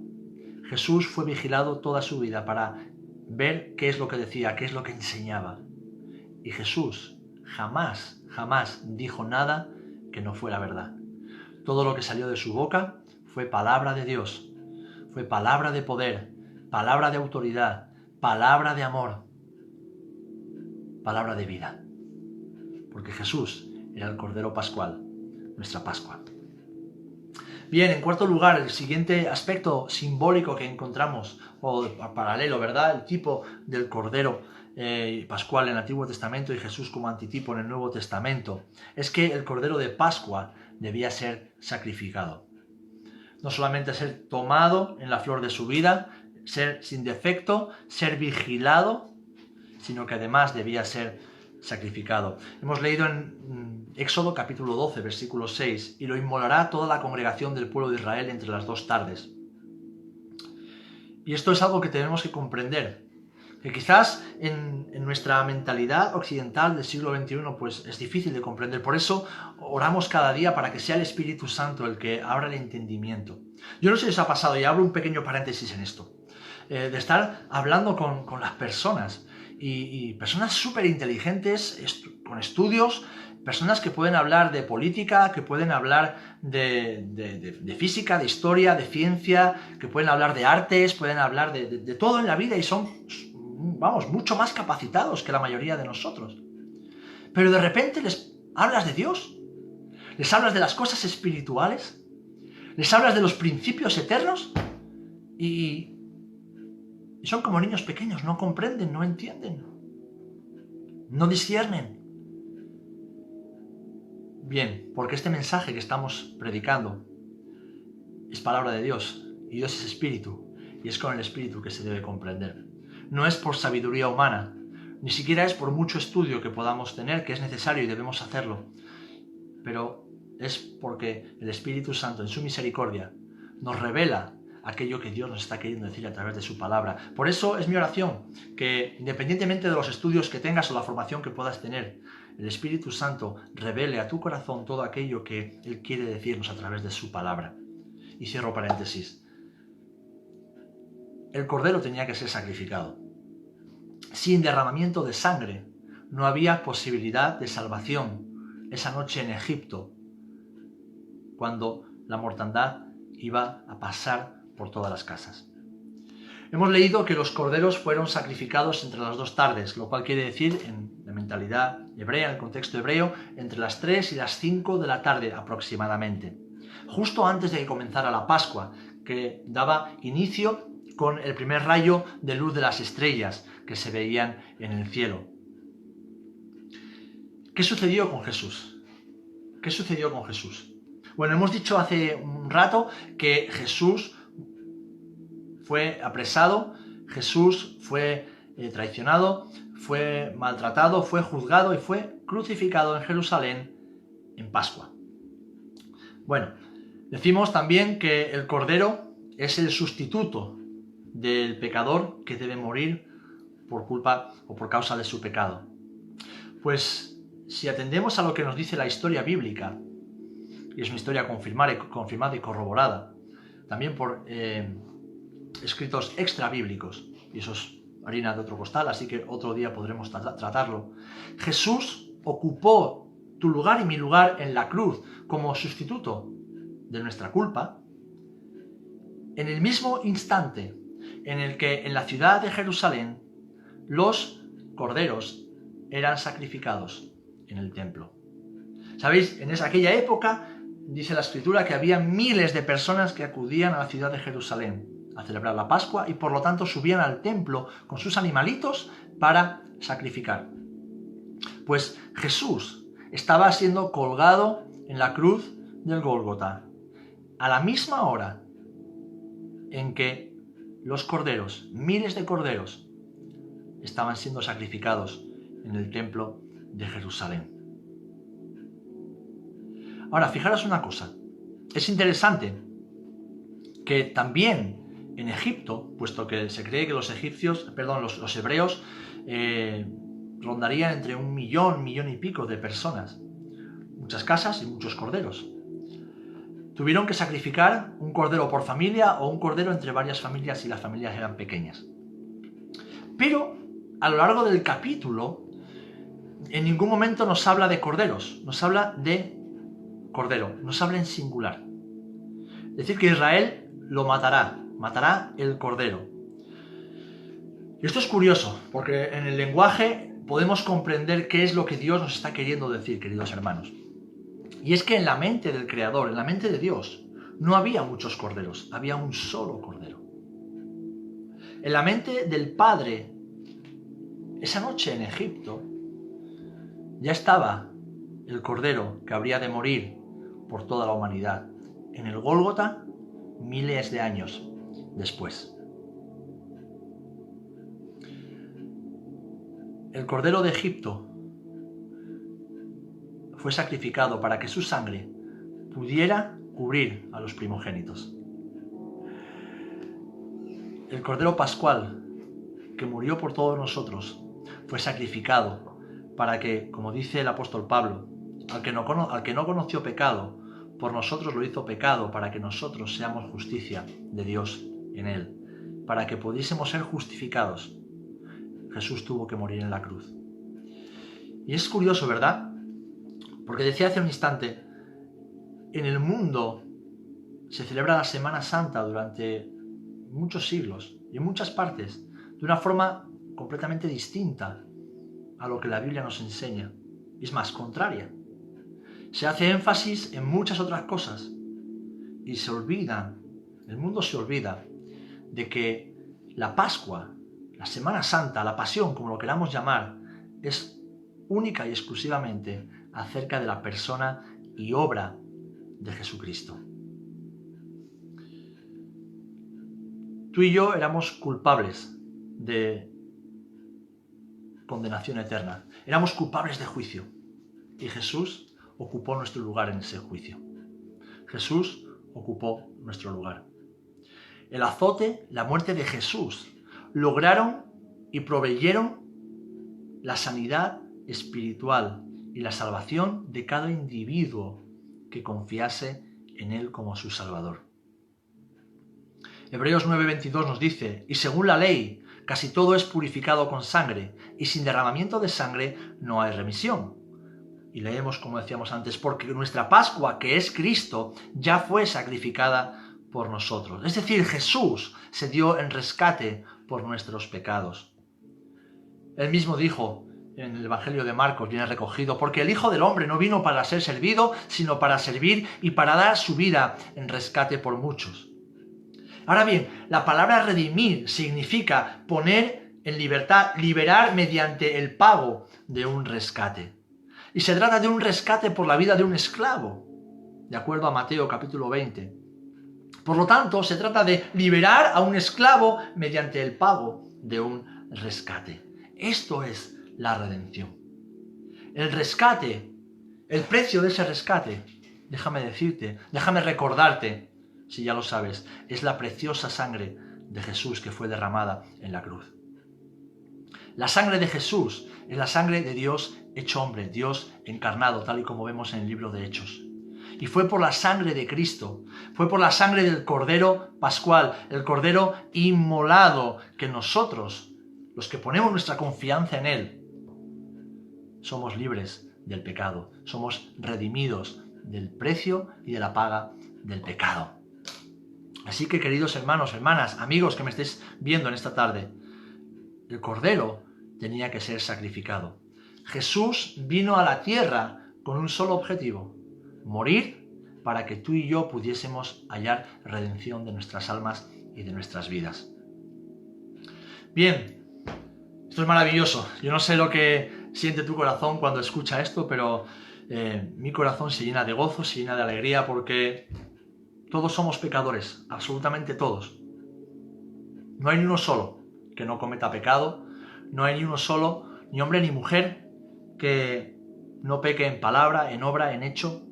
Jesús fue vigilado toda su vida para ver qué es lo que decía, qué es lo que enseñaba. Y Jesús jamás dijo nada que no fuera verdad. Todo lo que salió de su boca fue palabra de Dios, fue palabra de poder, palabra de autoridad, palabra de amor, palabra de vida. Porque Jesús era el Cordero Pascual, nuestra Pascua. Bien, en cuarto lugar, el siguiente aspecto simbólico que encontramos, o paralelo, ¿verdad? El tipo del Cordero Pascual en el Antiguo Testamento y Jesús como antitipo en el Nuevo Testamento, es que el Cordero de Pascua debía ser sacrificado. No solamente ser tomado en la flor de su vida, ser sin defecto, ser vigilado, sino que además debía ser sacrificado. Hemos leído en Éxodo capítulo 12, versículo 6, y lo inmolará toda la congregación del pueblo de Israel entre las 2 tardes. Y esto es algo que tenemos que comprender, que quizás en nuestra mentalidad occidental del siglo XXI pues es difícil de comprender. Por eso oramos cada día para que sea el Espíritu Santo el que abra el entendimiento. Yo no sé si os ha pasado, y abro un pequeño paréntesis en esto, de estar hablando con las personas, y personas súper inteligentes, con estudios, personas que pueden hablar de política, que pueden hablar de física, de historia, de ciencia, que pueden hablar de artes, pueden hablar de todo en la vida y son, vamos, mucho más capacitados que la mayoría de nosotros. Pero de repente les hablas de Dios, les hablas de las cosas espirituales, les hablas de los principios eternos y son como niños pequeños, no comprenden, no entienden, no disciernen. Bien, porque este mensaje que estamos predicando es palabra de Dios, y Dios es espíritu, y es con el espíritu que se debe comprender. No es por sabiduría humana, ni siquiera es por mucho estudio que podamos tener, que es necesario y debemos hacerlo, pero es porque el Espíritu Santo en su misericordia nos revela aquello que Dios nos está queriendo decir a través de su palabra. Por eso es mi oración, que independientemente de los estudios que tengas o la formación que puedas tener, el Espíritu Santo revele a tu corazón todo aquello que Él quiere decirnos a través de su palabra. Y cierro paréntesis. El cordero tenía que ser sacrificado. Sin derramamiento de sangre no había posibilidad de salvación esa noche en Egipto, cuando la mortandad iba a pasar por todas las casas. Hemos leído que los corderos fueron sacrificados entre las 2 tardes, lo cual quiere decir, en la mentalidad hebrea, en el contexto hebreo, entre las 3 y las 5 de la tarde aproximadamente, justo antes de que comenzara la Pascua, que daba inicio con el primer rayo de luz de las estrellas que se veían en el cielo. ¿Qué sucedió con Jesús? ¿Qué sucedió con Jesús? Bueno, hemos dicho hace un rato que Jesús fue apresado, Jesús fue traicionado, fue maltratado, fue juzgado y fue crucificado en Jerusalén en Pascua. Bueno, decimos también que el Cordero es el sustituto del pecador que debe morir por culpa o por causa de su pecado. Pues si atendemos a lo que nos dice la historia bíblica, y es una historia confirmada y corroborada, también por escritos extra bíblicos, y eso es harina de otro costal, así que otro día podremos tratarlo. Jesús ocupó tu lugar y mi lugar en la cruz como sustituto de nuestra culpa, en el mismo instante en el que en la ciudad de Jerusalén los corderos eran sacrificados en el templo. ¿Sabéis? En aquella época dice la Escritura que había miles de personas que acudían a la ciudad de Jerusalén a celebrar la Pascua y por lo tanto subían al templo con sus animalitos para sacrificar. Pues Jesús estaba siendo colgado en la cruz del Gólgota a la misma hora en que los corderos, miles de corderos, estaban siendo sacrificados en el templo de Jerusalén. Ahora, fijaros una cosa. Es interesante que también en Egipto, puesto que se cree que los hebreos rondarían entre 1 millón, 1,5 millones de personas, muchas casas y muchos corderos. Tuvieron que sacrificar un cordero por familia o un cordero entre varias familias si las familias eran pequeñas. Pero a lo largo del capítulo, en ningún momento nos habla de corderos, nos habla de cordero, nos habla en singular. Es decir, que Israel lo matará el cordero. Y esto es curioso, porque en el lenguaje podemos comprender qué es lo que Dios nos está queriendo decir, queridos hermanos. Y es que en la mente del Creador, en la mente de Dios, no había muchos corderos, había un solo cordero. En la mente del Padre, esa noche en Egipto, ya estaba el cordero que habría de morir por toda la humanidad. En el Gólgota, miles de años después. El cordero de Egipto fue sacrificado para que su sangre pudiera cubrir a los primogénitos. El cordero pascual que murió por todos nosotros fue sacrificado para que, como dice el apóstol Pablo, al que no conoció pecado, por nosotros lo hizo pecado para que nosotros seamos justicia de Dios en él, para que pudiésemos ser justificados. Jesús tuvo que morir en la cruz. Y es curioso, ¿verdad? Porque decía hace un instante, en el mundo se celebra la Semana Santa durante muchos siglos y en muchas partes de una forma completamente distinta a lo que la Biblia nos enseña. Es más, contraria. Se hace énfasis en muchas otras cosas y el mundo se olvida de que la Pascua, la Semana Santa, la Pasión, como lo queramos llamar, es única y exclusivamente acerca de la persona y obra de Jesucristo. Tú y yo éramos culpables de condenación eterna. Éramos culpables de juicio. Y Jesús ocupó nuestro lugar en ese juicio. Jesús ocupó nuestro lugar. El azote, la muerte de Jesús, lograron y proveyeron la sanidad espiritual y la salvación de cada individuo que confiase en Él como su Salvador. Hebreos 9:22 nos dice, y según la ley, casi todo es purificado con sangre, y sin derramamiento de sangre no hay remisión. Y leemos, como decíamos antes, porque nuestra Pascua, que es Cristo, ya fue sacrificada por nosotros. Es decir, Jesús se dio en rescate por nuestros pecados. Él mismo dijo en el Evangelio de Marcos, viene recogido, porque el Hijo del Hombre no vino para ser servido, sino para servir y para dar su vida en rescate por muchos. Ahora bien, la palabra redimir significa poner en libertad, liberar mediante el pago de un rescate. Y se trata de un rescate por la vida de un esclavo, de acuerdo a Mateo capítulo 20. Por lo tanto, se trata de liberar a un esclavo mediante el pago de un rescate. Esto es la redención. El rescate, el precio de ese rescate, déjame decirte, déjame recordarte, si ya lo sabes, es la preciosa sangre de Jesús que fue derramada en la cruz. La sangre de Jesús es la sangre de Dios hecho hombre, Dios encarnado, tal y como vemos en el libro de Hechos. Y fue por la sangre de Cristo, fue por la sangre del Cordero Pascual, el Cordero inmolado, que nosotros, los que ponemos nuestra confianza en Él, somos libres del pecado, somos redimidos del precio y de la paga del pecado. Así que, queridos hermanos, hermanas, amigos que me estéis viendo en esta tarde, el Cordero tenía que ser sacrificado. Jesús vino a la tierra con un solo objetivo: morir para que tú y yo pudiésemos hallar redención de nuestras almas y de nuestras vidas. Bien, esto es maravilloso. Yo no sé lo que siente tu corazón cuando escucha esto, pero mi corazón se llena de gozo, se llena de alegría, porque todos somos pecadores, absolutamente todos. No hay ni uno solo que no cometa pecado, no hay ni uno solo, ni hombre ni mujer, que no peque en palabra, en obra, en hecho.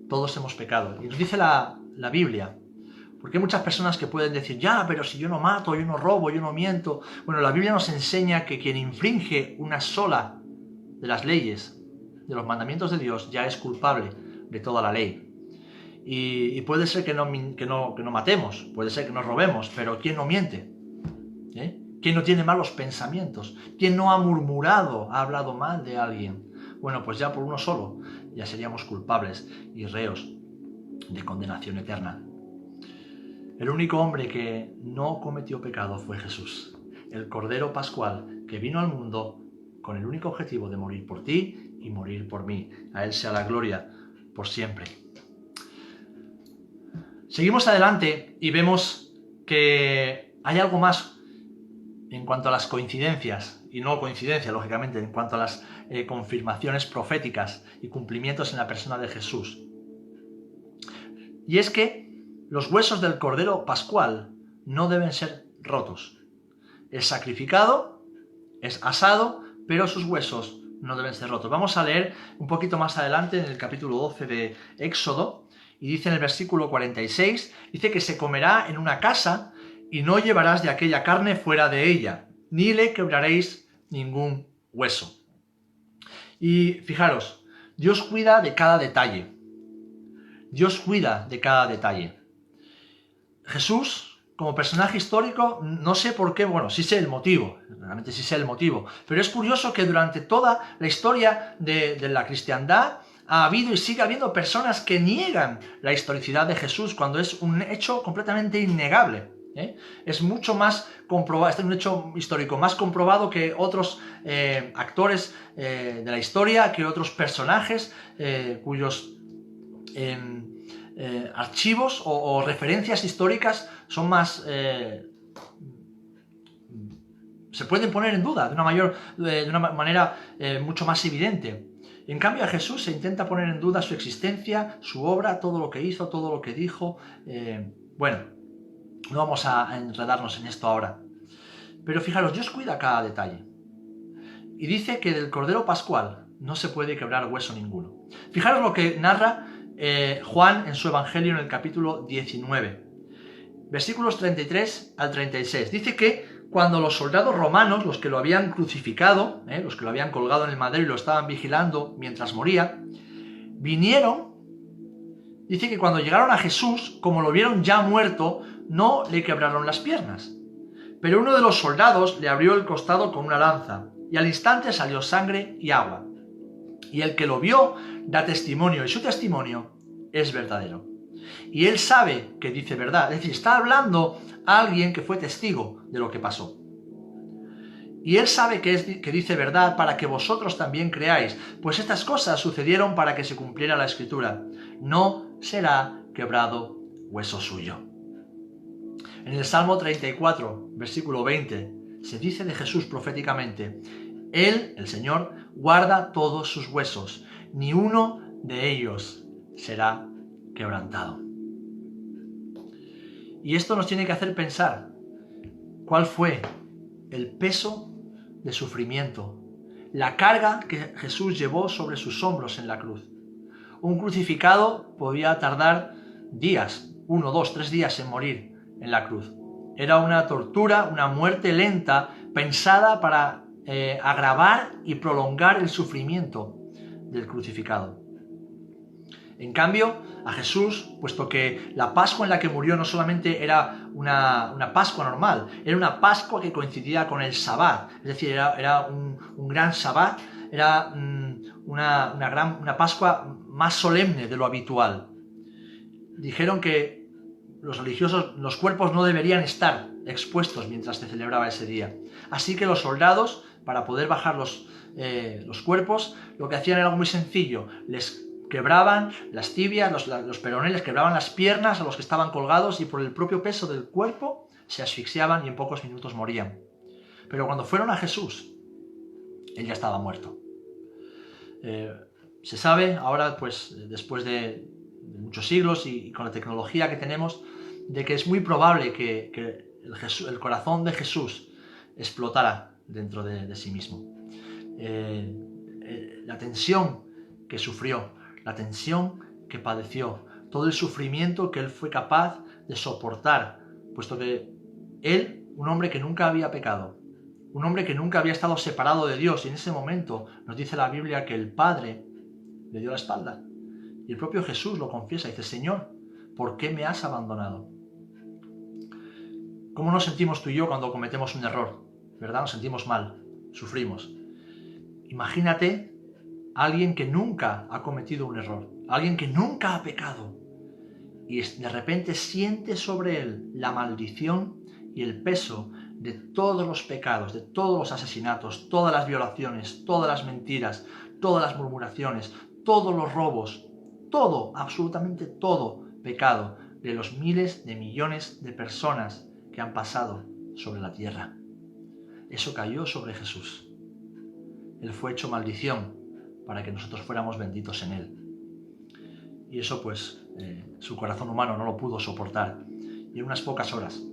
Todos hemos pecado. Y nos dice la Biblia, porque hay muchas personas que pueden decir, ya, pero si yo no mato, yo no robo, yo no miento. Bueno, la Biblia nos enseña que quien infringe una sola de las leyes, de los mandamientos de Dios, ya es culpable de toda la ley. Y puede ser que no matemos, puede ser que no robemos, pero ¿quién no miente? ¿Quién no tiene malos pensamientos? ¿Quién no ha murmurado, ha hablado mal de alguien? Bueno, pues ya por uno solo ya seríamos culpables y reos de condenación eterna. El único hombre que no cometió pecado fue Jesús, el Cordero Pascual que vino al mundo con el único objetivo de morir por ti y morir por mí. A Él sea la gloria por siempre. Seguimos adelante y vemos que hay algo más en cuanto a las coincidencias, y no coincidencia, lógicamente, en cuanto a las confirmaciones proféticas y cumplimientos en la persona de Jesús. Y es que los huesos del Cordero Pascual no deben ser rotos. Es sacrificado, es asado, pero sus huesos no deben ser rotos. Vamos a leer un poquito más adelante en el capítulo 12 de Éxodo, y dice en el versículo 46, dice que se comerá en una casa y no llevarás de aquella carne fuera de ella, ni le quebraréis ningún hueso. Y fijaros, Dios cuida de cada detalle. Dios cuida de cada detalle. Jesús, como personaje histórico, no sé por qué, bueno, sí sé el motivo, realmente sí sé el motivo, pero es curioso que durante toda la historia de la cristiandad ha habido y sigue habiendo personas que niegan la historicidad de Jesús cuando es un hecho completamente innegable. Es mucho más comprobado, este es un hecho histórico más comprobado que otros actores de la historia, que otros personajes cuyos archivos o referencias históricas son más se pueden poner en duda de una manera mucho más evidente. En cambio, a Jesús se intenta poner en duda su existencia, su obra, todo lo que hizo, todo lo que dijo. Bueno, no vamos a enredarnos en esto ahora. Pero fijaros, Dios cuida cada detalle. Y dice que del Cordero Pascual no se puede quebrar hueso ninguno. Fijaros lo que narra Juan en su Evangelio en el capítulo 19. Versículos 33 al 36. Dice que cuando los soldados romanos, los que lo habían crucificado, los que lo habían colgado en el madero y lo estaban vigilando mientras moría, vinieron, dice que cuando llegaron a Jesús, como lo vieron ya muerto, no le quebraron las piernas. Pero uno de los soldados le abrió el costado con una lanza, y al instante salió sangre y agua. Y el que lo vio da testimonio, y su testimonio es verdadero. Y él sabe que dice verdad, es decir, está hablando a alguien que fue testigo de lo que pasó. Y él sabe que dice verdad para que vosotros también creáis, pues estas cosas sucedieron para que se cumpliera la Escritura. No será quebrado hueso suyo. En el Salmo 34, versículo 20, se dice de Jesús proféticamente: Él, el Señor, guarda todos sus huesos, ni uno de ellos será quebrantado. Y esto nos tiene que hacer pensar cuál fue el peso de sufrimiento, la carga que Jesús llevó sobre sus hombros en la cruz. Un crucificado podía tardar días, 1, 2, 3 días en morir en la cruz. Era una tortura, una muerte lenta, pensada para agravar y prolongar el sufrimiento del crucificado. En cambio, a Jesús, puesto que la Pascua en la que murió no solamente era una Pascua normal, era una Pascua que coincidía con el Sabbat, es decir, era un gran Sabbat, era una Pascua más solemne de lo habitual. Dijeron que los religiosos, los cuerpos no deberían estar expuestos mientras se celebraba ese día. Así que los soldados para poder bajar los cuerpos, lo que hacían era algo muy sencillo. Les quebraban las tibias, los perones, les quebraban las piernas a los que estaban colgados y por el propio peso del cuerpo se asfixiaban y en pocos minutos morían. Pero cuando fueron a Jesús, él ya estaba muerto. Se sabe ahora, pues después de muchos siglos y con la tecnología que tenemos, de que es muy probable que el corazón de Jesús explotara dentro de sí mismo. La tensión que sufrió, la tensión que padeció, todo el sufrimiento que él fue capaz de soportar, puesto que él, un hombre que nunca había pecado, un hombre que nunca había estado separado de Dios, y en ese momento nos dice la Biblia que el Padre le dio la espalda. Y el propio Jesús lo confiesa, dice: Señor, ¿por qué me has abandonado? ¿Cómo nos sentimos tú y yo cuando cometemos un error? ¿Verdad? Nos sentimos mal, sufrimos. Imagínate a alguien que nunca ha cometido un error, alguien que nunca ha pecado, y de repente siente sobre él la maldición y el peso de todos los pecados, de todos los asesinatos, todas las violaciones, todas las mentiras, todas las murmuraciones, todos los robos, todo, absolutamente todo pecado de los miles de millones de personas que han pasado sobre la tierra. Eso cayó sobre Jesús. Él fue hecho maldición para que nosotros fuéramos benditos en él. Y eso pues su corazón humano no lo pudo soportar. Y en unas pocas horas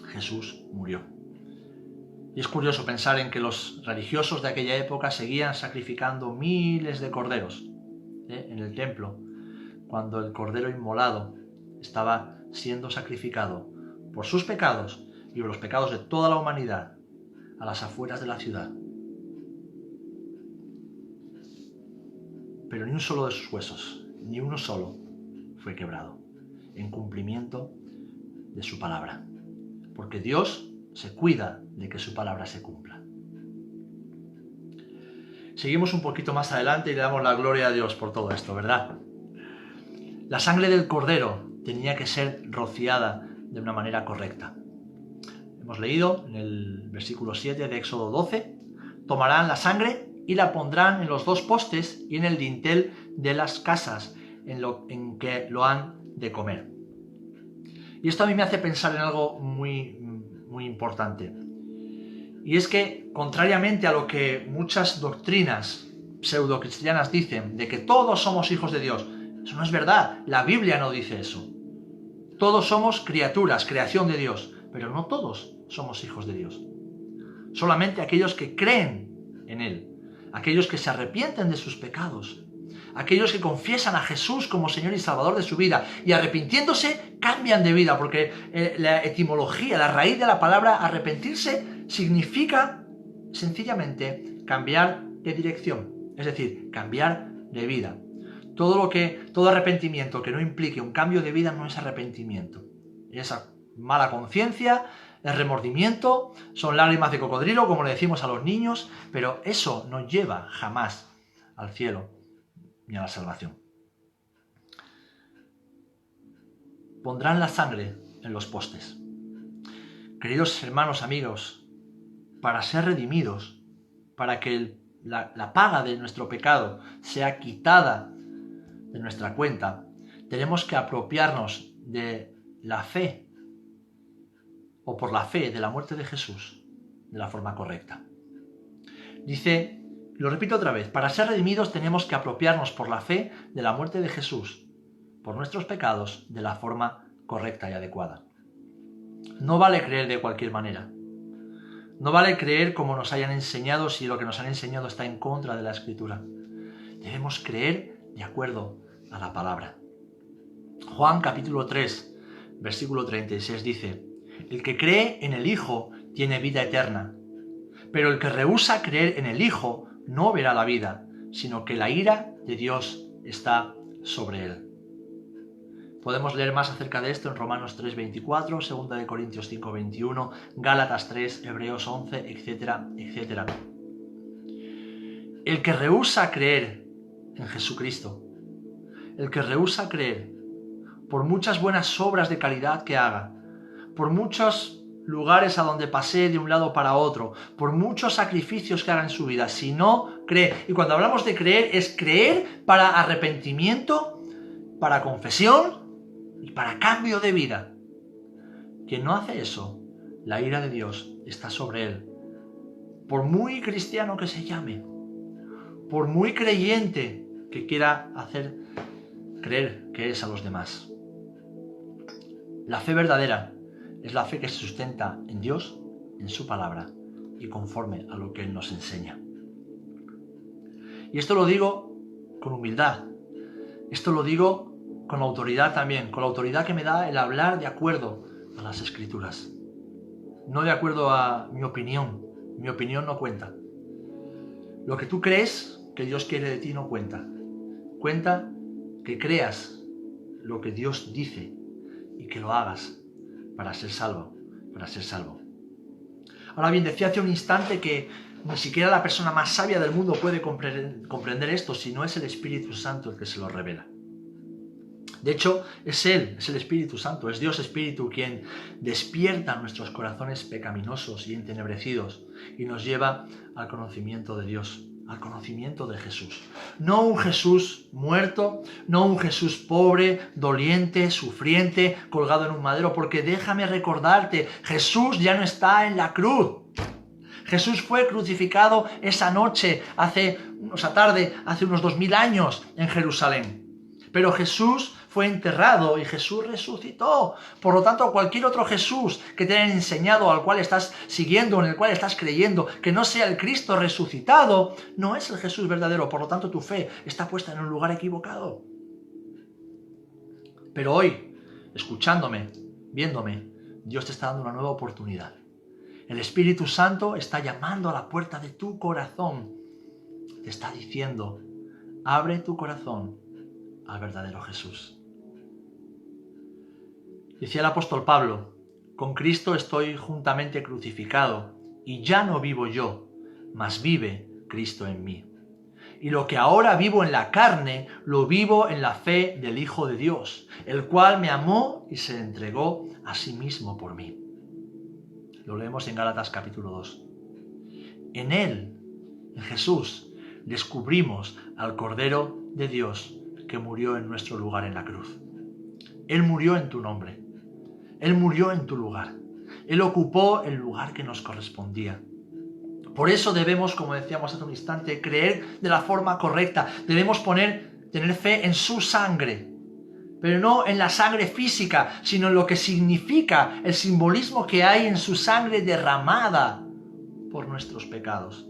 Jesús murió. Y es curioso pensar en que los religiosos de aquella época seguían sacrificando miles de corderos en el templo, cuando el cordero inmolado estaba siendo sacrificado por sus pecados y por los pecados de toda la humanidad a las afueras de la ciudad. Pero ni un solo de sus huesos, ni uno solo, fue quebrado, en cumplimiento de su palabra. Porque Dios se cuida de que su palabra se cumpla. Seguimos un poquito más adelante y le damos la gloria a Dios por todo esto, ¿verdad? La sangre del cordero tenía que ser rociada de una manera correcta. Hemos leído en el versículo 7 de Éxodo 12: tomarán la sangre y la pondrán en los dos postes y en el dintel de las casas en que lo han de comer. Y esto a mí me hace pensar en algo muy importante. Y es que, contrariamente a lo que muchas doctrinas pseudocristianas dicen, de que todos somos hijos de Dios, eso no es verdad. La Biblia no dice eso. Todos somos criaturas, creación de Dios, pero no todos somos hijos de Dios. Solamente aquellos que creen en Él, aquellos que se arrepienten de sus pecados, aquellos que confiesan a Jesús como Señor y Salvador de su vida y arrepintiéndose cambian de vida, porque la etimología, la raíz de la palabra arrepentirse significa sencillamente cambiar de dirección, es decir, cambiar de vida. Todo arrepentimiento que no implique un cambio de vida no es arrepentimiento. Esa mala conciencia, es remordimiento, son lágrimas de cocodrilo, como le decimos a los niños, pero eso no lleva jamás al cielo ni a la salvación. Pondrán la sangre en los postes. Queridos hermanos, amigos, para ser redimidos, para que la paga de nuestro pecado sea quitada de nuestra cuenta, tenemos que apropiarnos de la fe, o por la fe de la muerte de Jesús, de la forma correcta. Dice, lo repito otra vez, para ser redimidos tenemos que apropiarnos por la fe de la muerte de Jesús, por nuestros pecados, de la forma correcta y adecuada. No vale creer de cualquier manera. No vale creer como nos hayan enseñado si lo que nos han enseñado está en contra de la Escritura. Debemos creer de acuerdo a la palabra. Juan capítulo 3, versículo 36 dice: el que cree en el Hijo tiene vida eterna, pero el que rehúsa creer en el Hijo no verá la vida, sino que la ira de Dios está sobre él. Podemos leer más acerca de esto en Romanos 3:24, 2 de Corintios 5:21, Gálatas 3, Hebreos 11, etcétera, etcétera. El que rehúsa creer en Jesucristo, el que rehúsa creer, por muchas buenas obras de caridad que haga, por muchos lugares a donde pasé de un lado para otro, por muchos sacrificios que haga en su vida, si no cree. Y cuando hablamos de creer, es creer para arrepentimiento, para confesión y para cambio de vida. Quien no hace eso, la ira de Dios está sobre él. Por muy cristiano que se llame, por muy creyente que quiera hacer creer que es a los demás. La fe verdadera es la fe que se sustenta en Dios, en su palabra y conforme a lo que Él nos enseña. Y esto lo digo con humildad. Esto lo digo con autoridad también, con la autoridad que me da el hablar de acuerdo a las Escrituras. No de acuerdo a mi opinión. Mi opinión no cuenta. Lo que tú crees que Dios quiere de ti no cuenta. Cuenta que creas lo que Dios dice y que lo hagas para ser salvo, Ahora bien, decía hace un instante que ni siquiera la persona más sabia del mundo puede comprender esto si no es el Espíritu Santo el que se lo revela. De hecho, es Él, es el Espíritu Santo, es Dios Espíritu quien despierta nuestros corazones pecaminosos y entenebrecidos y nos lleva al conocimiento de Dios, al conocimiento de Jesús. No un Jesús muerto, no un Jesús pobre, doliente, sufriente, colgado en un madero, porque déjame recordarte, Jesús ya no está en la cruz. Jesús fue crucificado esa noche, hace unos 2000 años en Jerusalén. Pero Jesús fue enterrado y Jesús resucitó. Por lo tanto, cualquier otro Jesús que te hayan enseñado, al cual estás siguiendo, en el cual estás creyendo, que no sea el Cristo resucitado, no es el Jesús verdadero. Por lo tanto, tu fe está puesta en un lugar equivocado. Pero hoy, escuchándome, viéndome, Dios te está dando una nueva oportunidad. El Espíritu Santo está llamando a la puerta de tu corazón. Te está diciendo, abre tu corazón al verdadero Jesús. Decía el apóstol Pablo, con Cristo estoy juntamente crucificado, y ya no vivo yo, mas vive Cristo en mí. Y lo que ahora vivo en la carne, lo vivo en la fe del Hijo de Dios, el cual me amó y se entregó a sí mismo por mí. Lo leemos en Gálatas capítulo 2. En Él, en Jesús, descubrimos al Cordero de Dios que murió en nuestro lugar en la cruz. Él murió en tu nombre. Él murió en tu lugar. Él ocupó el lugar que nos correspondía. Por eso debemos, como decíamos hace un instante, creer de la forma correcta. Debemos tener fe en su sangre, pero no en la sangre física, sino en lo que significa el simbolismo que hay en su sangre derramada por nuestros pecados.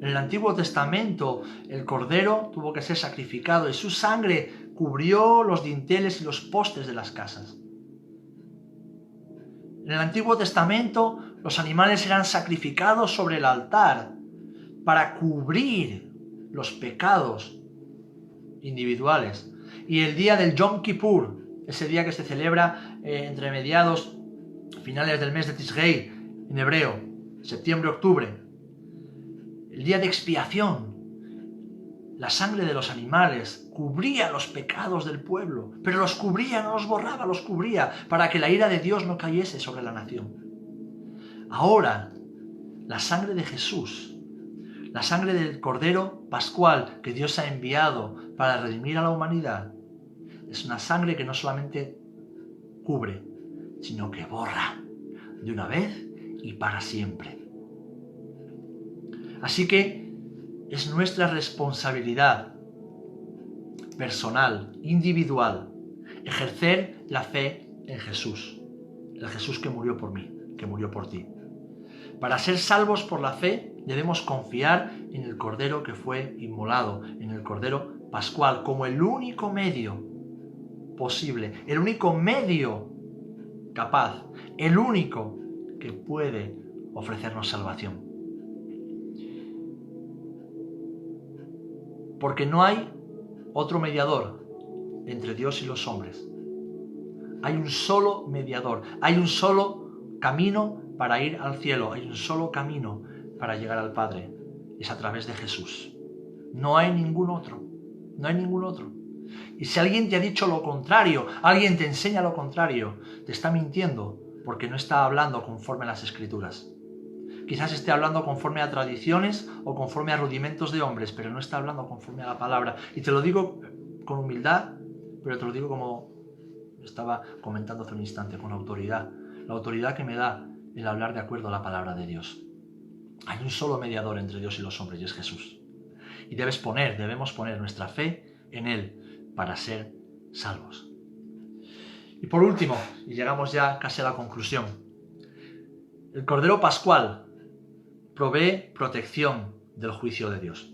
En el Antiguo Testamento, el Cordero tuvo que ser sacrificado y su sangre cubrió los dinteles y los postes de las casas. En el Antiguo Testamento, los animales eran sacrificados sobre el altar para cubrir los pecados individuales. Y el día del Yom Kippur, ese día que se celebra entre finales del mes de Tishrei, en hebreo, septiembre-octubre, el día de expiación, la sangre de los animales cubría los pecados del pueblo, pero los cubría, no los borraba, los cubría, para que la ira de Dios no cayese sobre la nación. Ahora, la sangre de Jesús, la sangre del Cordero Pascual que Dios ha enviado para redimir a la humanidad, es una sangre que no solamente cubre, sino que borra de una vez y para siempre. Así que es nuestra responsabilidad personal, individual, ejercer la fe en Jesús, el Jesús que murió por mí, que murió por ti. Para ser salvos por la fe debemos confiar en el Cordero que fue inmolado, en el Cordero Pascual, como el único medio posible, el único medio capaz, el único que puede ofrecernos salvación. Porque no hay otro mediador entre Dios y los hombres. Hay un solo mediador, hay un solo camino para ir al cielo, hay un solo camino para llegar al Padre. Es a través de Jesús. No hay ningún otro, no hay ningún otro. Y si alguien te ha dicho lo contrario, alguien te enseña lo contrario, te está mintiendo, porque no está hablando conforme a las Escrituras. Quizás esté hablando conforme a tradiciones o conforme a rudimentos de hombres, pero no está hablando conforme a la palabra. Y te lo digo con humildad, pero te lo digo como estaba comentando hace un instante, con autoridad. La autoridad que me da el hablar de acuerdo a la palabra de Dios. Hay un solo mediador entre Dios y los hombres, y es Jesús. Y debemos poner nuestra fe en Él para ser salvos. Y por último, y llegamos ya casi a la conclusión, el Cordero Pascual provee protección del juicio de Dios.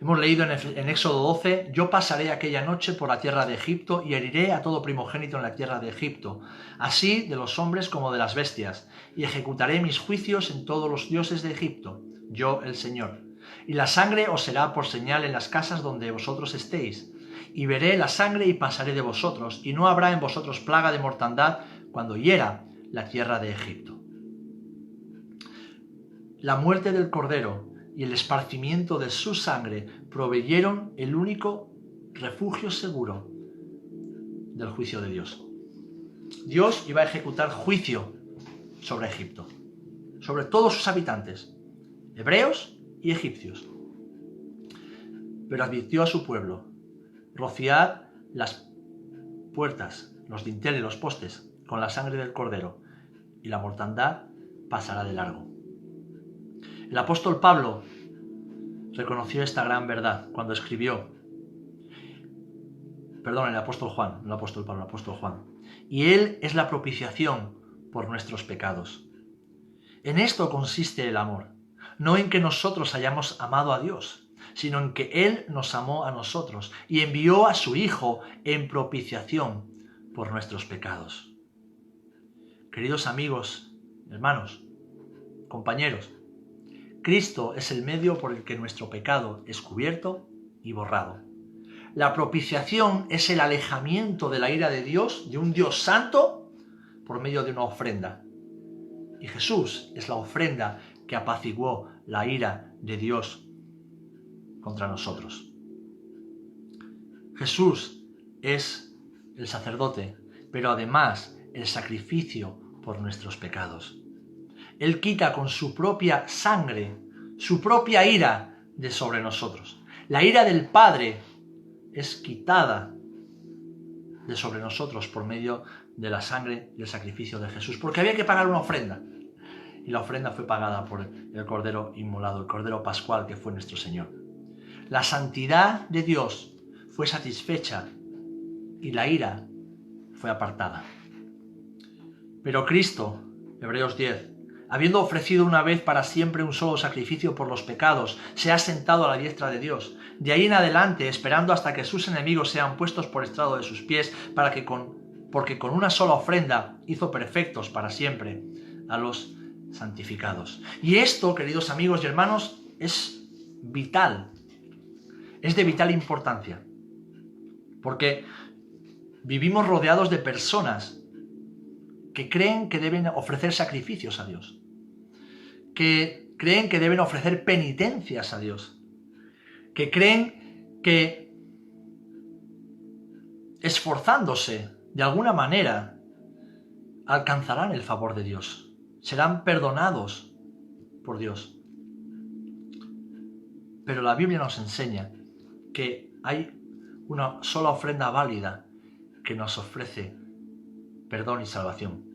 Hemos leído en Éxodo 12, yo pasaré aquella noche por la tierra de Egipto y heriré a todo primogénito en la tierra de Egipto, así de los hombres como de las bestias, y ejecutaré mis juicios en todos los dioses de Egipto, yo el Señor. Y la sangre os será por señal en las casas donde vosotros estéis, y veré la sangre y pasaré de vosotros, y no habrá en vosotros plaga de mortandad cuando hiera la tierra de Egipto. La muerte del Cordero y el esparcimiento de su sangre proveyeron el único refugio seguro del juicio de Dios. Dios iba a ejecutar juicio sobre Egipto, sobre todos sus habitantes, hebreos y egipcios. Pero advirtió a su pueblo: rociad las puertas, los dinteles, los postes, con la sangre del Cordero, y la mortandad pasará de largo. El apóstol Pablo reconoció esta gran verdad cuando escribió, el apóstol Juan, no el apóstol Pablo, el apóstol Juan, y Él es la propiciación por nuestros pecados. En esto consiste el amor, no en que nosotros hayamos amado a Dios, sino en que Él nos amó a nosotros y envió a su Hijo en propiciación por nuestros pecados. Queridos amigos, hermanos, compañeros, Cristo es el medio por el que nuestro pecado es cubierto y borrado. La propiciación es el alejamiento de la ira de Dios, de un Dios santo, por medio de una ofrenda. Y Jesús es la ofrenda que apaciguó la ira de Dios contra nosotros. Jesús es el sacerdote, pero además el sacrificio por nuestros pecados. Él quita con su propia sangre, su propia ira de sobre nosotros. La ira del Padre es quitada de sobre nosotros por medio de la sangre y el sacrificio de Jesús, porque había que pagar una ofrenda. Y la ofrenda fue pagada por el Cordero inmolado, el Cordero Pascual que fue nuestro Señor. La santidad de Dios fue satisfecha y la ira fue apartada. Pero Cristo, Hebreos 10, habiendo ofrecido una vez para siempre un solo sacrificio por los pecados, se ha sentado a la diestra de Dios. De ahí en adelante, esperando hasta que sus enemigos sean puestos por estrado de sus pies, porque con una sola ofrenda hizo perfectos para siempre a los santificados. Y esto, queridos amigos y hermanos, es vital, es de vital importancia, porque vivimos rodeados de personas que creen que deben ofrecer sacrificios a Dios, que creen que deben ofrecer penitencias a Dios, que creen que esforzándose de alguna manera alcanzarán el favor de Dios, serán perdonados por Dios. Pero la Biblia nos enseña que hay una sola ofrenda válida que nos ofrece perdón y salvación.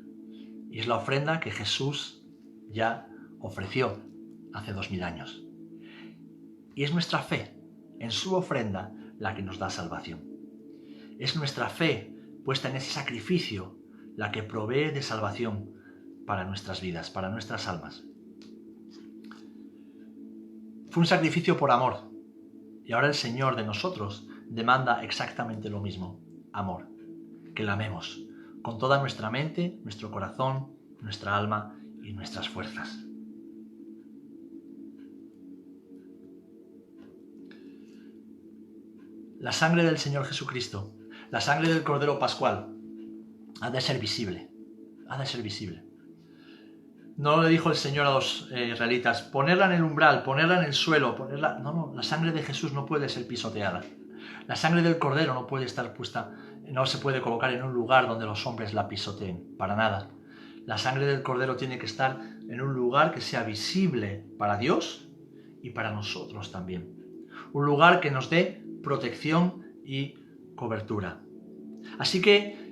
Y es la ofrenda que Jesús ya ofreció hace 2000 años. Y es nuestra fe en su ofrenda la que nos da salvación. Es nuestra fe puesta en ese sacrificio la que provee de salvación para nuestras vidas, para nuestras almas. Fue un sacrificio por amor. Y ahora el Señor de nosotros demanda exactamente lo mismo, amor, que la amemos con toda nuestra mente, nuestro corazón, nuestra alma y nuestras fuerzas. La sangre del Señor Jesucristo, la sangre del Cordero Pascual, ha de ser visible, ha de ser visible. No le dijo el Señor a los israelitas, ponerla en el umbral, ponerla en el suelo, ponerla... No, la sangre de Jesús no puede ser pisoteada. La sangre del Cordero no puede estar puesta no se puede colocar en un lugar donde los hombres la pisoteen, para nada. La sangre del Cordero tiene que estar en un lugar que sea visible para Dios y para nosotros también. Un lugar que nos dé protección y cobertura. Así que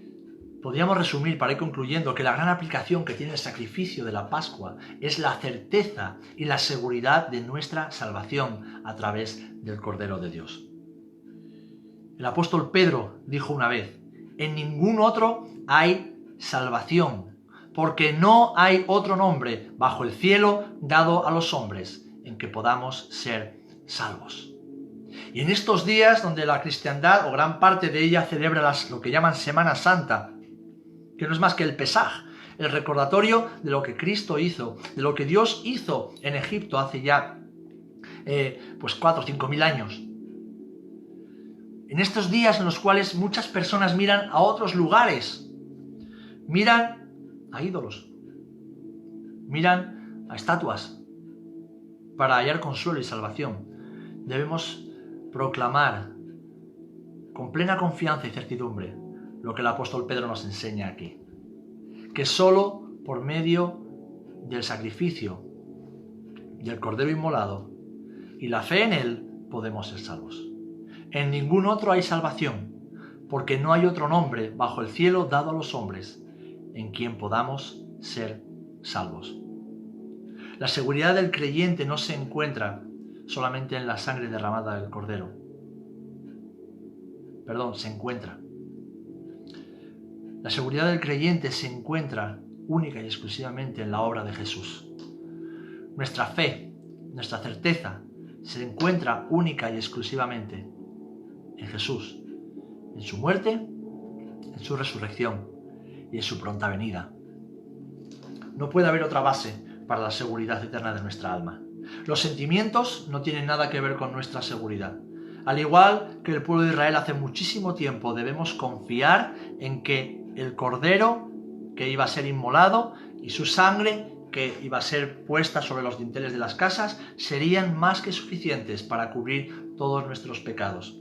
podríamos resumir, para ir concluyendo, que la gran aplicación que tiene el sacrificio de la Pascua es la certeza y la seguridad de nuestra salvación a través del Cordero de Dios. El apóstol Pedro dijo una vez: en ningún otro hay salvación, porque no hay otro nombre bajo el cielo dado a los hombres en que podamos ser salvos. Y en estos días donde la cristiandad, o gran parte de ella, celebra lo que llaman Semana Santa, que no es más que el Pesaj, el recordatorio de lo que Cristo hizo, de lo que Dios hizo en Egipto hace ya 4 o 5 mil años. En estos días en los cuales muchas personas miran a otros lugares, miran a ídolos, miran a estatuas para hallar consuelo y salvación, debemos proclamar con plena confianza y certidumbre lo que el apóstol Pedro nos enseña aquí, que solo por medio del sacrificio del Cordero inmolado y la fe en él podemos ser salvos. En ningún otro hay salvación, porque no hay otro nombre bajo el cielo dado a los hombres en quien podamos ser salvos. La seguridad del creyente no se encuentra solamente en la sangre derramada del Cordero. Se encuentra. La seguridad del creyente se encuentra única y exclusivamente en la obra de Jesús. Nuestra fe, nuestra certeza, se encuentra única y exclusivamente en Jesús, en su muerte, en su resurrección y en su pronta venida. No puede haber otra base para la seguridad eterna de nuestra alma. Los sentimientos no tienen nada que ver con nuestra seguridad. Al igual que el pueblo de Israel hace muchísimo tiempo, debemos confiar en que el Cordero que iba a ser inmolado y su sangre que iba a ser puesta sobre los dinteles de las casas serían más que suficientes para cubrir todos nuestros pecados.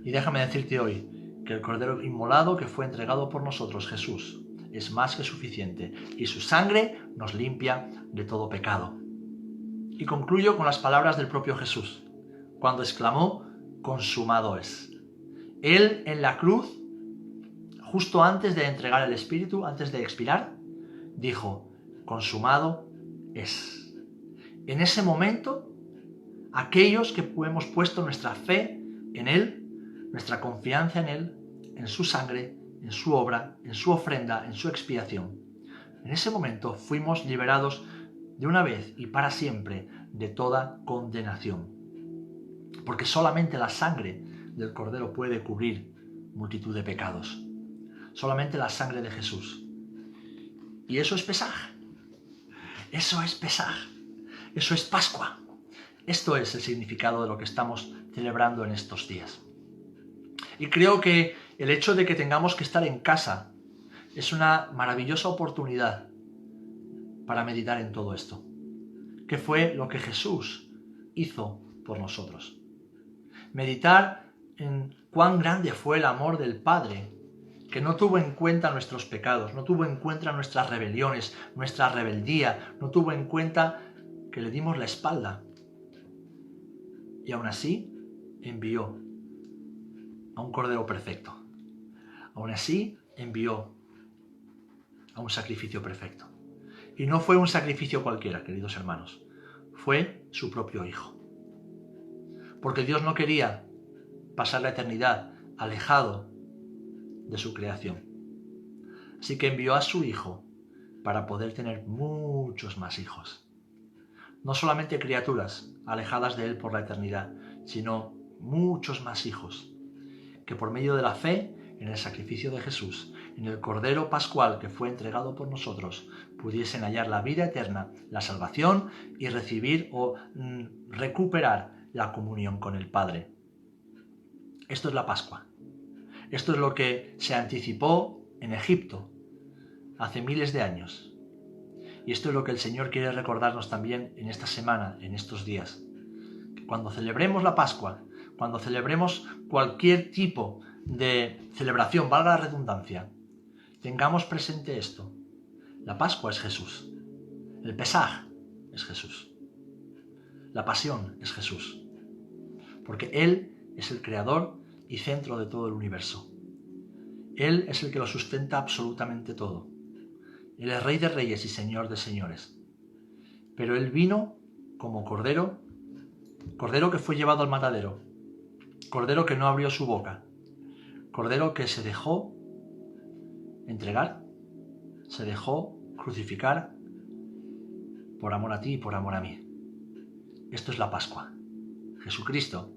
Y déjame decirte hoy que el Cordero inmolado que fue entregado por nosotros, Jesús, es más que suficiente y su sangre nos limpia de todo pecado. Y concluyo con las palabras del propio Jesús, cuando exclamó: consumado es. Él en la cruz, justo antes de entregar el Espíritu, antes de expirar, dijo: consumado es. En ese momento, aquellos que hemos puesto nuestra fe en Él, nuestra confianza en Él, en su sangre, en su obra, en su ofrenda, en su expiación, en ese momento fuimos liberados de una vez y para siempre de toda condenación. Porque solamente la sangre del Cordero puede cubrir multitud de pecados. Solamente la sangre de Jesús. Y eso es Pesaj. Eso es Pesaj. Eso es Pascua. Esto es el significado de lo que estamos celebrando en estos días. Y creo que el hecho de que tengamos que estar en casa es una maravillosa oportunidad para meditar en todo esto. ¿Qué fue lo que Jesús hizo por nosotros? Meditar en cuán grande fue el amor del Padre, que no tuvo en cuenta nuestros pecados, no tuvo en cuenta nuestras rebeliones, nuestra rebeldía, no tuvo en cuenta que le dimos la espalda. Y aún así envió a un Cordero perfecto. Aún así envió a un sacrificio perfecto. Y no fue un sacrificio cualquiera, queridos hermanos. Fue su propio Hijo. Porque Dios no quería pasar la eternidad alejado de su creación. Así que envió a su Hijo para poder tener muchos más hijos. No solamente criaturas alejadas de Él por la eternidad, sino muchos más hijos, que por medio de la fe en el sacrificio de Jesús, en el Cordero Pascual que fue entregado por nosotros, pudiesen hallar la vida eterna, la salvación y recibir o recuperar la comunión con el Padre. Esto es la Pascua. Esto es lo que se anticipó en Egipto hace miles de años. Y esto es lo que el Señor quiere recordarnos también en esta semana, en estos días. Que cuando celebremos la Pascua, cuando celebremos cualquier tipo de celebración, valga la redundancia, tengamos presente esto. La Pascua es Jesús. El Pesaj es Jesús. La Pasión es Jesús. Porque Él es el creador y centro de todo el universo. Él es el que lo sustenta absolutamente todo. Él es Rey de Reyes y Señor de Señores. Pero Él vino como Cordero, Cordero que fue llevado al matadero, Cordero que no abrió su boca, Cordero que se dejó entregar, se dejó crucificar por amor a ti y por amor a mí. Esto es la Pascua. Jesucristo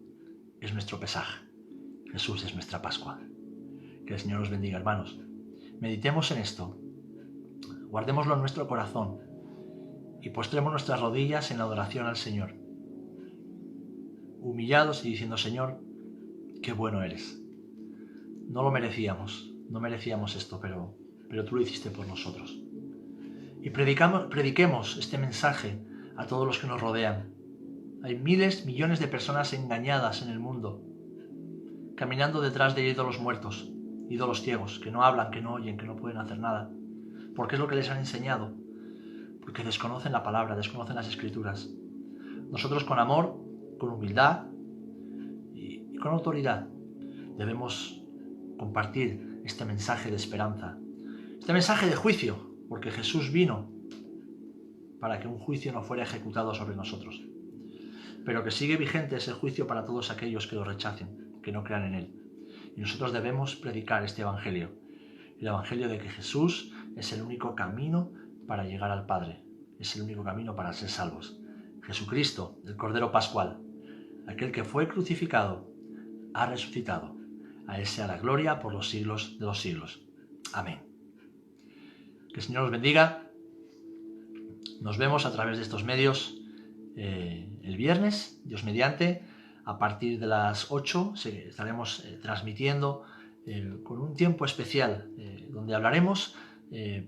es nuestro Pesaj. Jesús es nuestra Pascua. Que el Señor os bendiga, hermanos. Meditemos en esto. Guardémoslo en nuestro corazón y postremos nuestras rodillas en la adoración al Señor, humillados y diciendo: Señor, qué bueno eres. No lo merecíamos, no merecíamos esto, pero tú lo hiciste por nosotros. Y prediquemos este mensaje a todos los que nos rodean. Hay miles, millones de personas engañadas en el mundo, caminando detrás de ídolos muertos, ídolos ciegos, que no hablan, que no oyen, que no pueden hacer nada. Porque es lo que les han enseñado. Porque desconocen la palabra, desconocen las Escrituras. Nosotros con amor, con humildad y con autoridad debemos compartir este mensaje de esperanza, este mensaje de juicio, porque Jesús vino para que un juicio no fuera ejecutado sobre nosotros, pero que sigue vigente ese juicio para todos aquellos que lo rechacen, que no crean en Él. Y nosotros debemos predicar este Evangelio, el Evangelio de que Jesús es el único camino para llegar al Padre, es el único camino para ser salvos. Jesucristo, el Cordero Pascual, aquel que fue crucificado, ha resucitado. A Él sea la gloria por los siglos de los siglos. Amén. Que el Señor os bendiga. Nos vemos a través de estos medios el viernes, Dios mediante, a partir de las 8 estaremos transmitiendo con un tiempo especial donde hablaremos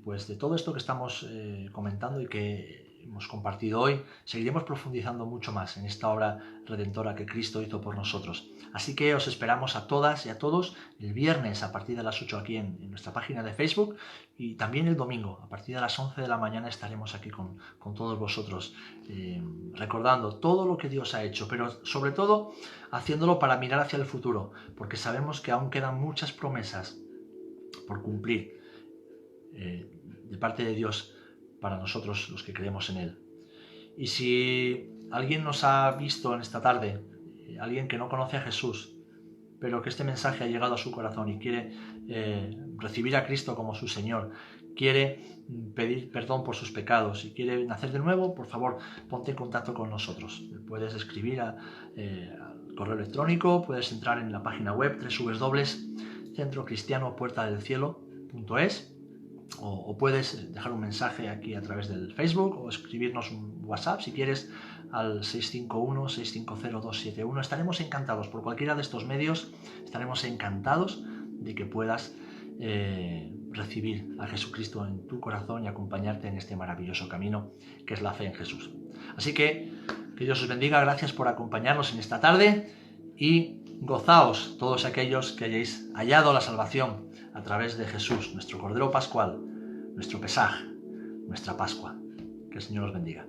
pues de todo esto que estamos comentando y que hemos compartido hoy. Seguiremos profundizando mucho más en esta obra redentora que Cristo hizo por nosotros. Así que os esperamos a todas y a todos el viernes a partir de las 8 aquí en nuestra página de Facebook, y también el domingo a partir de las 11 de la mañana estaremos aquí con todos vosotros recordando todo lo que Dios ha hecho, pero sobre todo haciéndolo para mirar hacia el futuro, porque sabemos que aún quedan muchas promesas por cumplir de parte de Dios para nosotros los que creemos en Él. Y si alguien nos ha visto en esta tarde, alguien que no conoce a Jesús, pero que este mensaje ha llegado a su corazón y quiere recibir a Cristo como su Señor, quiere pedir perdón por sus pecados y quiere nacer de nuevo, por favor, ponte en contacto con nosotros. Puedes escribir al correo electrónico, puedes entrar en la página web www.centrocristianopuertadelcielo.es, o puedes dejar un mensaje aquí a través del Facebook o escribirnos un WhatsApp si quieres al 651-650-271. Estaremos encantados por cualquiera de estos medios, estaremos encantados de que puedas recibir a Jesucristo en tu corazón y acompañarte en este maravilloso camino que es la fe en Jesús. Así que Dios os bendiga, gracias por acompañarnos en esta tarde y gozaos todos aquellos que hayáis hallado la salvación a través de Jesús, nuestro Cordero Pascual, nuestro Pesaj, nuestra Pascua. Que el Señor os bendiga.